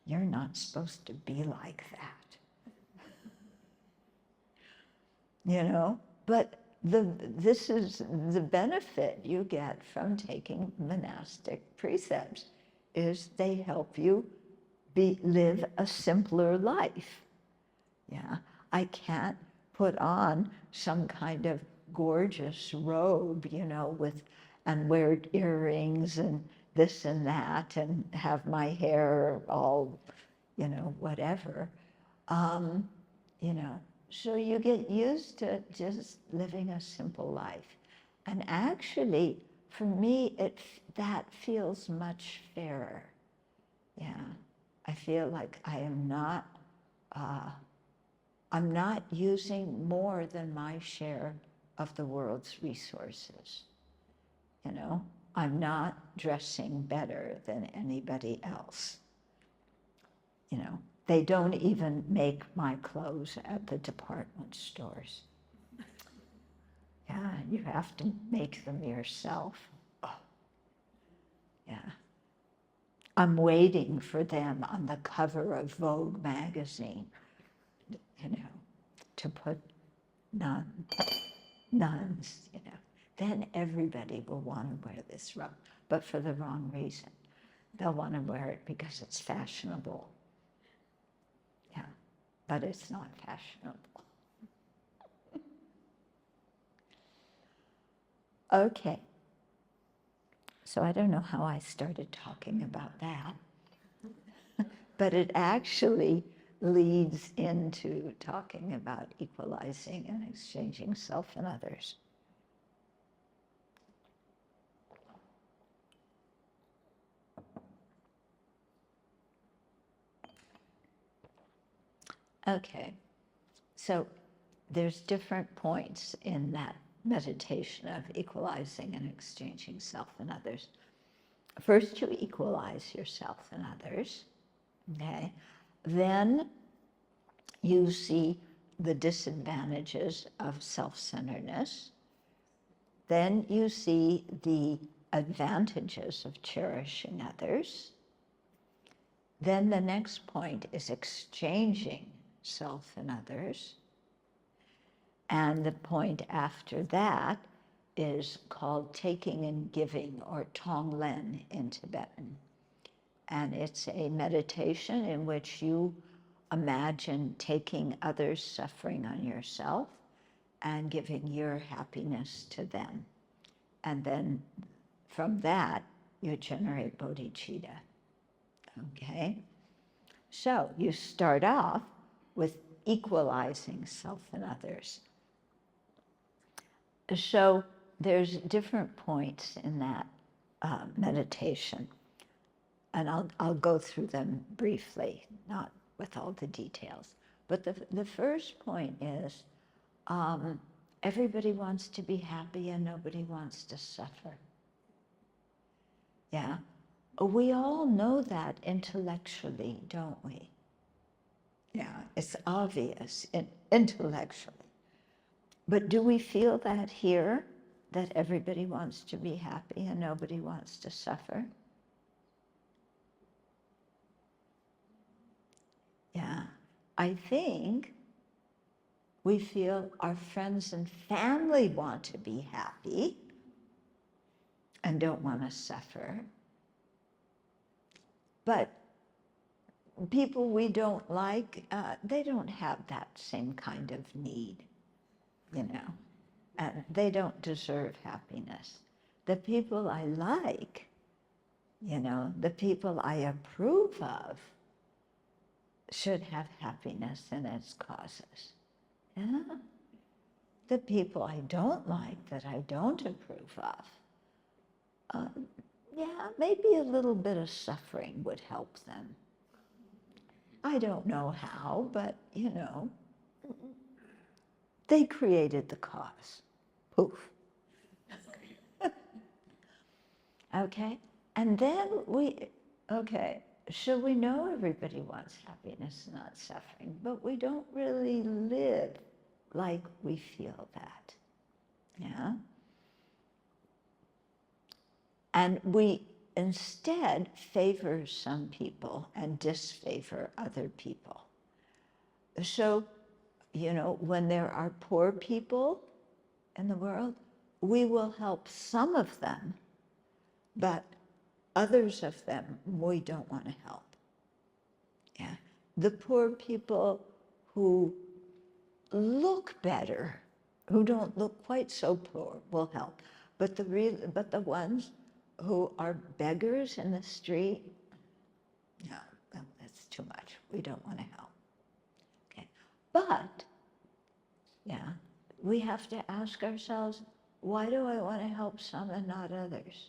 you're not supposed to be like that. But this is the benefit you get from taking monastic precepts, is they help you live a simpler life. Yeah, I can't put on some kind of gorgeous robe, and wear earrings and this and that, and have my hair all, whatever. So you get used to just living a simple life. And actually, for me, that feels much fairer. Yeah, I feel like I'm not using more than my share of the world's resources. I'm not dressing better than anybody else. They don't even make my clothes at the department stores. Yeah, you have to make them yourself. Oh. Yeah. I'm waiting for them on the cover of Vogue magazine, to put none. nuns, then everybody will want to wear this robe, but for the wrong reason. They'll want to wear it because it's fashionable. Yeah, but it's not fashionable. Okay. So I don't know how I started talking about that, but it actually leads into talking about equalizing and exchanging self and others. Okay, so there's different points in that meditation of equalizing and exchanging self and others. First, you equalize yourself and others, okay? Then you see the disadvantages of self-centeredness. Then you see the advantages of cherishing others. Then the next point is exchanging self and others. And the point after that is called taking and giving, or Tonglen in Tibetan. And it's a meditation in which you imagine taking others' suffering on yourself and giving your happiness to them. And then from that, you generate bodhicitta. Okay? So you start off with equalizing self and others. So there's different points in that meditation. And I'll go through them briefly, not with all the details. But the first point is everybody wants to be happy and nobody wants to suffer. Yeah? We all know that intellectually, don't we? Yeah, it's obvious intellectually. But do we feel that here, that everybody wants to be happy and nobody wants to suffer? Yeah, I think we feel our friends and family want to be happy and don't want to suffer. But people we don't like, they don't have that same kind of need, and they don't deserve happiness. The people I like, the people I approve of, should have happiness in its causes. Yeah? The people I don't like, that I don't approve of, maybe a little bit of suffering would help them. I don't know how, but, they created the cause. Poof. Okay? And then so we know everybody wants happiness, not suffering, but we don't really live like we feel that. Yeah? And we instead favor some people and disfavor other people. So, when there are poor people in the world, we will help some of them, but others of them we don't want to help. Yeah, the poor people who look better, who don't look quite so poor, will help. But the ones who are beggars in the street, no, that's too much. We don't want to help. Okay, but we have to ask ourselves, why do I want to help some and not others?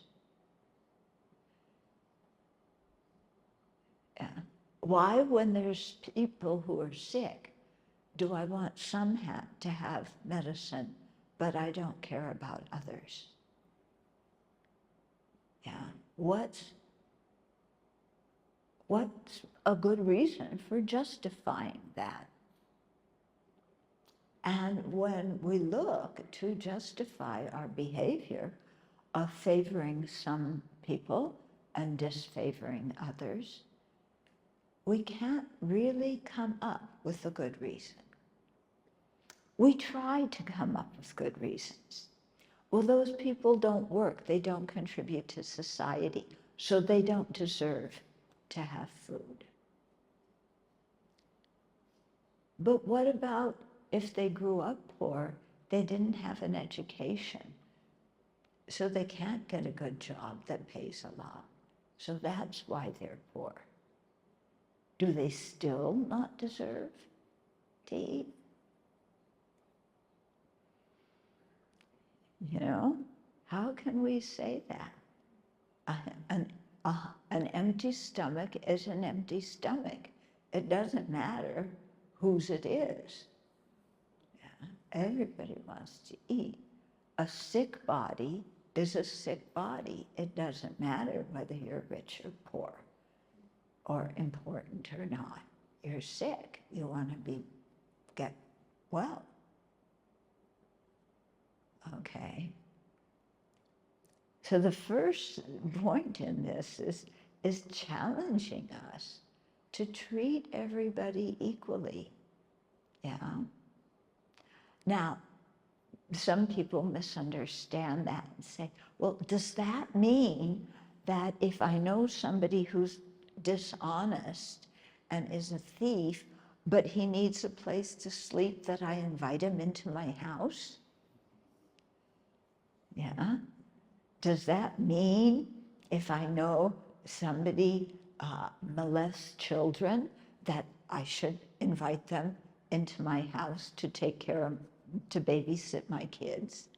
Yeah. Why, when there's people who are sick, do I want some to have medicine, but I don't care about others? Yeah. What's a good reason for justifying that? And when we look to justify our behavior of favoring some people and disfavoring others, we can't really come up with a good reason. We try to come up with good reasons. Well, those people don't work, they don't contribute to society, so they don't deserve to have food. But what about if they grew up poor, they didn't have an education, so they can't get a good job that pays a lot, so that's why they're poor. Do they still not deserve to eat? You know, how can we say that? An empty stomach is an empty stomach. It doesn't matter whose it is. Yeah? Everybody wants to eat. A sick body is a sick body. It doesn't matter whether you're rich or poor or important or not. You're sick. You want to get well. Okay. So the first point in this is challenging us to treat everybody equally. Yeah. Now, some people misunderstand that and say, well, does that mean that if I know somebody who's dishonest and is a thief, but he needs a place to sleep, that I invite him into my house? Yeah. Does that mean if I know somebody molests children, that I should invite them into my house to take care of, to babysit my kids?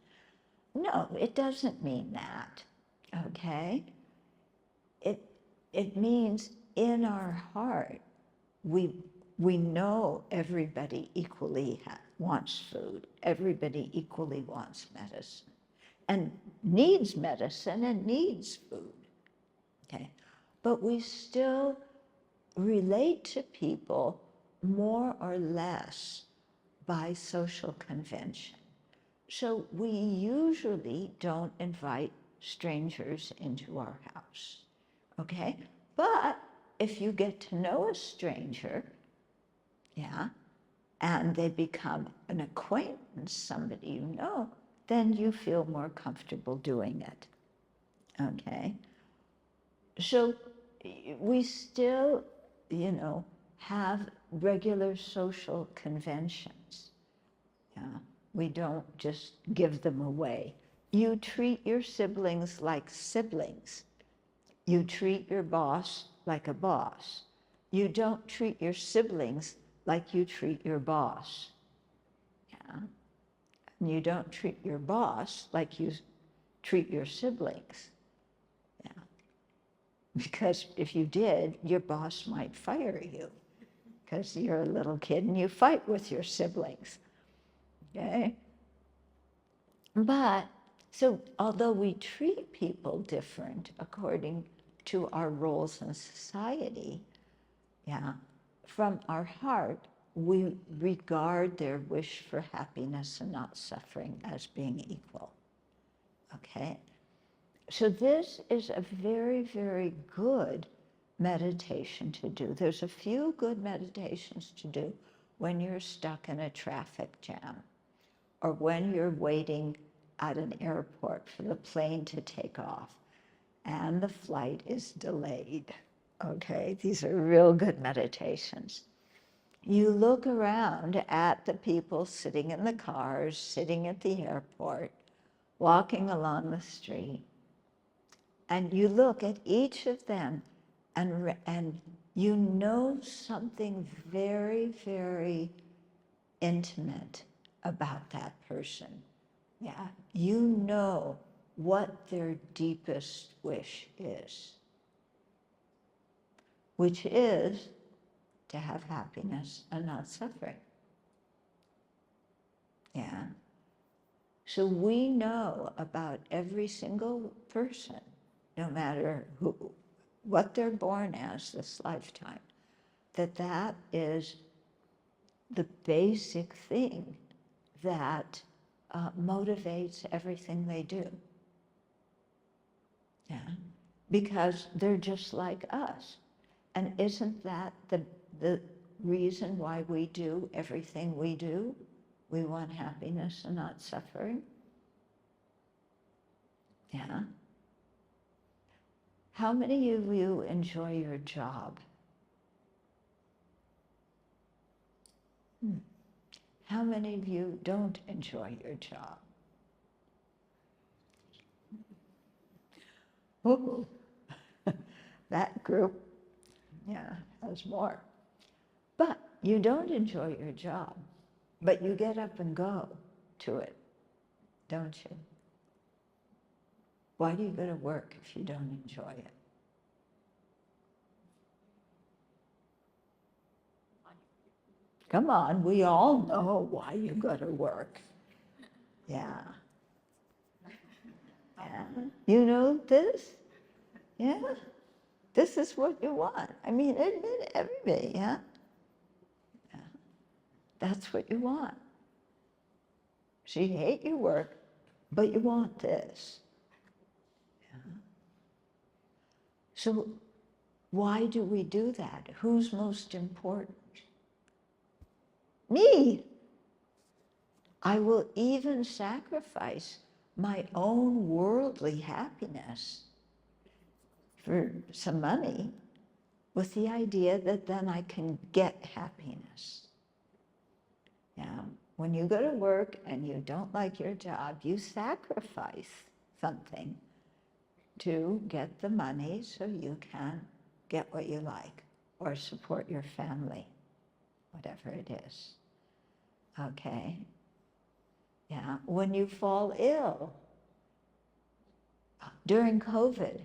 No, it doesn't mean that, okay? It means in our heart, we know everybody equally wants food, everybody equally wants medicine, and needs medicine and needs food, okay? But we still relate to people more or less by social convention. So we usually don't invite strangers into our house, okay? But if you get to know a stranger, yeah, and they become an acquaintance, somebody you know, then you feel more comfortable doing it, okay? So we still, you know, have regular social conventions. Yeah? We don't just give them away. You treat your siblings like siblings. You treat your boss like a boss. You don't treat your siblings like you treat your boss. Yeah? And you don't treat your boss like you treat your siblings. Yeah. Because if you did, your boss might fire you, because you're a little kid and you fight with your siblings. Okay? But, so although we treat people different according to our roles in society, yeah, from our heart, we regard their wish for happiness and not suffering as being equal, okay? So this is a very, very good meditation to do. There's a few good meditations to do when you're stuck in a traffic jam, or when you're waiting at an airport for the plane to take off and the flight is delayed. Okay, these are real good meditations. You look around at the people sitting in the cars, sitting at the airport, walking along the street, and you look at each of them and you know something very, very intimate about that person. Yeah, you know what their deepest wish is, which is to have happiness and not suffering. Yeah. So we know about every single person, no matter what they're born as this lifetime, that is the basic thing that motivates everything they do. Yeah, because they're just like us. And isn't that the reason why we do everything we do? We want happiness and not suffering. Yeah. How many of you enjoy your job? How many of you don't enjoy your job? Ooh. That group, yeah, has more. But you don't enjoy your job, but you get up and go to it, don't you? Why do you go to work if you don't enjoy it? Come on, we all know why you go to work. Yeah. Yeah. You know this? Yeah. This is what you want. I mean, admit everybody, yeah? Yeah. That's what you want. So you hate your work, but you want this. Yeah. So why do we do that? Who's most important? Me. I will even sacrifice my own worldly happiness for some money with the idea that then I can get happiness. Yeah. When you go to work and you don't like your job, you sacrifice something to get the money so you can get what you like or support your family, whatever it is. Okay? Yeah. When you fall ill, during COVID,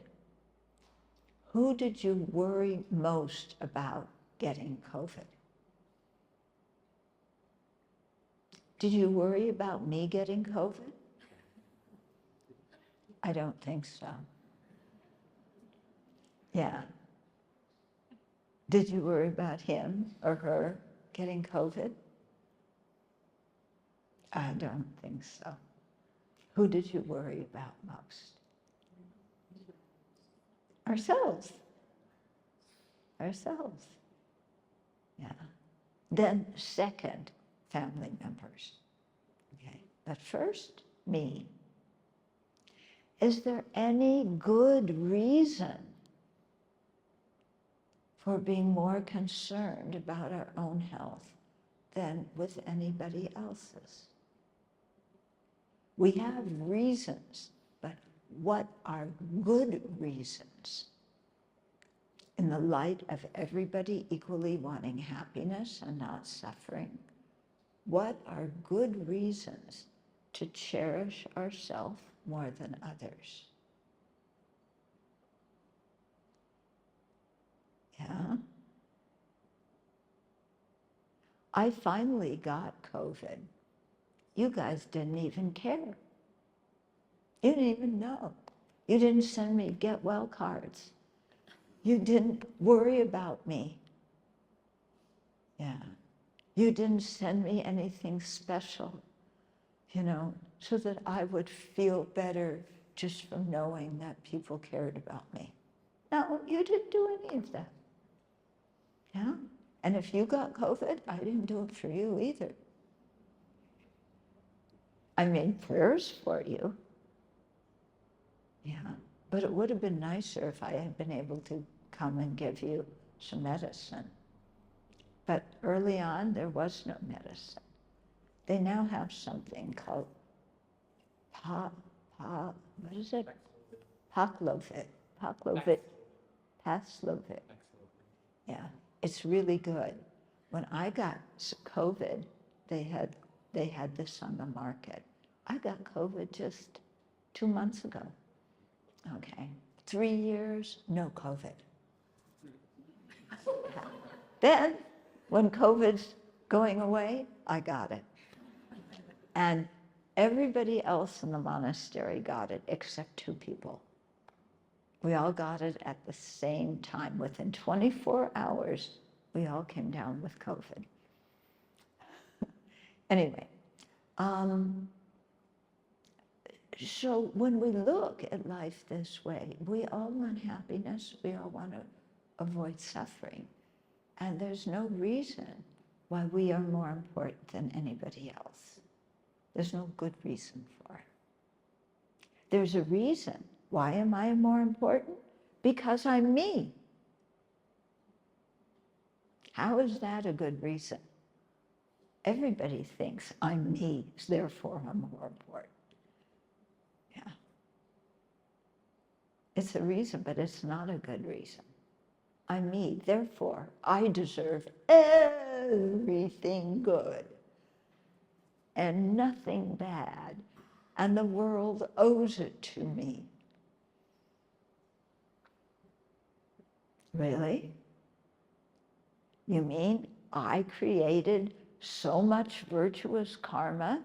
who did you worry most about getting COVID? Did you worry about me getting COVID? I don't think so. Yeah. Did you worry about him or her getting COVID? I don't think so. Who did you worry about most? Ourselves. Ourselves. Yeah. Then second, family members. Okay. But first, me. Is there any good reason for being more concerned about our own health than with anybody else's? We have reasons, but what are good reasons? In the light of everybody equally wanting happiness and not suffering, what are good reasons to cherish ourselves more than others? Yeah. I finally got COVID. You guys didn't even care. You didn't even know. You didn't send me get well cards. You didn't worry about me. Yeah. You didn't send me anything special, you know, so that I would feel better just from knowing that people cared about me. No, you didn't do any of that. Yeah? And if you got COVID, I didn't do it for you either. I made prayers for you. Yeah. But it would have been nicer if I had been able to come and give you some medicine. But early on, there was no medicine. They now have something called what is it? Paxlovid. Yeah, it's really good. When I got COVID, they had this on the market. I got COVID just 2 months ago. Okay, 3 years, no COVID. Then, when COVID's going away, I got it. And everybody else in the monastery got it except 2 people. We all got it at the same time. Within 24 hours, we all came down with COVID. Anyway, so when we look at life this way, we all want happiness, we all want to avoid suffering. And there's no reason why we are more important than anybody else. There's no good reason for it. There's a reason. Why am I more important? Because I'm me. How is that a good reason? Everybody thinks I'm me, therefore I'm more important. Yeah. It's a reason, but it's not a good reason. I'm me, therefore I deserve everything good and nothing bad, and the world owes it to me. Really? You mean I created so much virtuous karma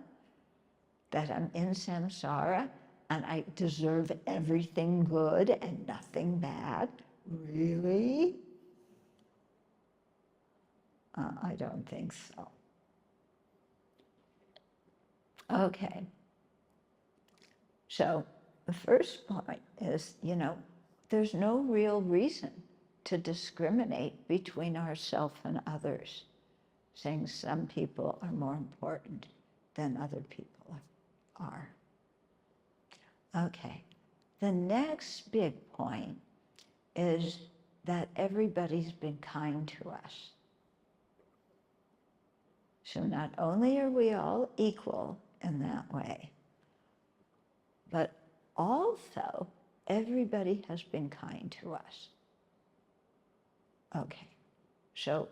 that I'm in samsara and I deserve everything good and nothing bad? Really? I don't think so. Okay. So the first point is, there's no real reason to discriminate between ourselves and others, saying some people are more important than other people are. Okay. The next big point is that everybody's been kind to us. So not only are we all equal in that way, but also everybody has been kind to us. Okay, so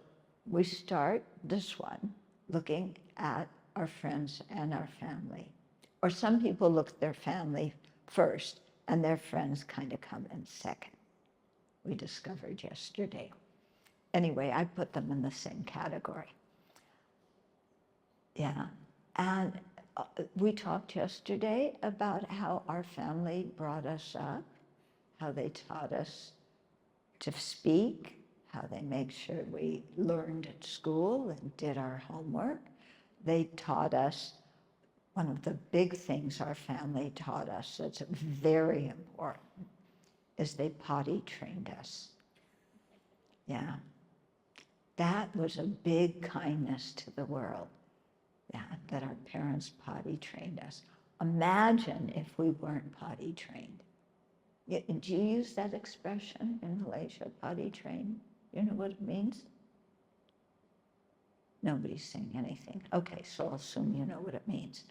we start this one looking at our friends and our family. Or some people look at their family first and their friends kind of come in second. We discovered yesterday. Anyway, I put them in the same category. Yeah, and we talked yesterday about how our family brought us up, how they taught us to speak, how they made sure we learned at school and did our homework. They taught us, one of the big things our family taught us that's very important, is they potty trained us. Yeah, that was a big kindness to the world. Yeah, that our parents potty trained us. Imagine if we weren't potty trained. Do you use that expression in Malaysia, potty trained? You know what it means? Nobody's saying anything. Okay, so I'll assume you know what it means.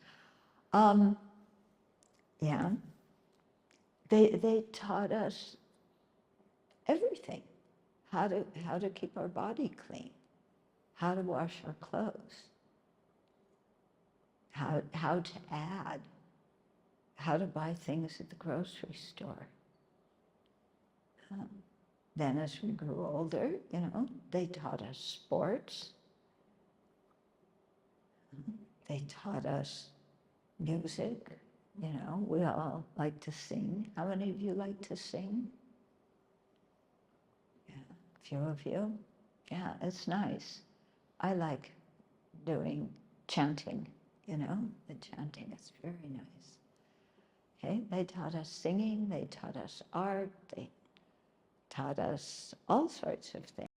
Yeah, they taught us everything. How to keep our body clean, how to wash our clothes, how to add, how to buy things at the grocery store. Then as we grew older, they taught us sports. They taught us music. We all like to sing. How many of you like to sing? Yeah, a few of you. Yeah, it's nice. I like doing chanting, the chanting is very nice. Okay, they taught us singing, they taught us art, they taught us all sorts of things.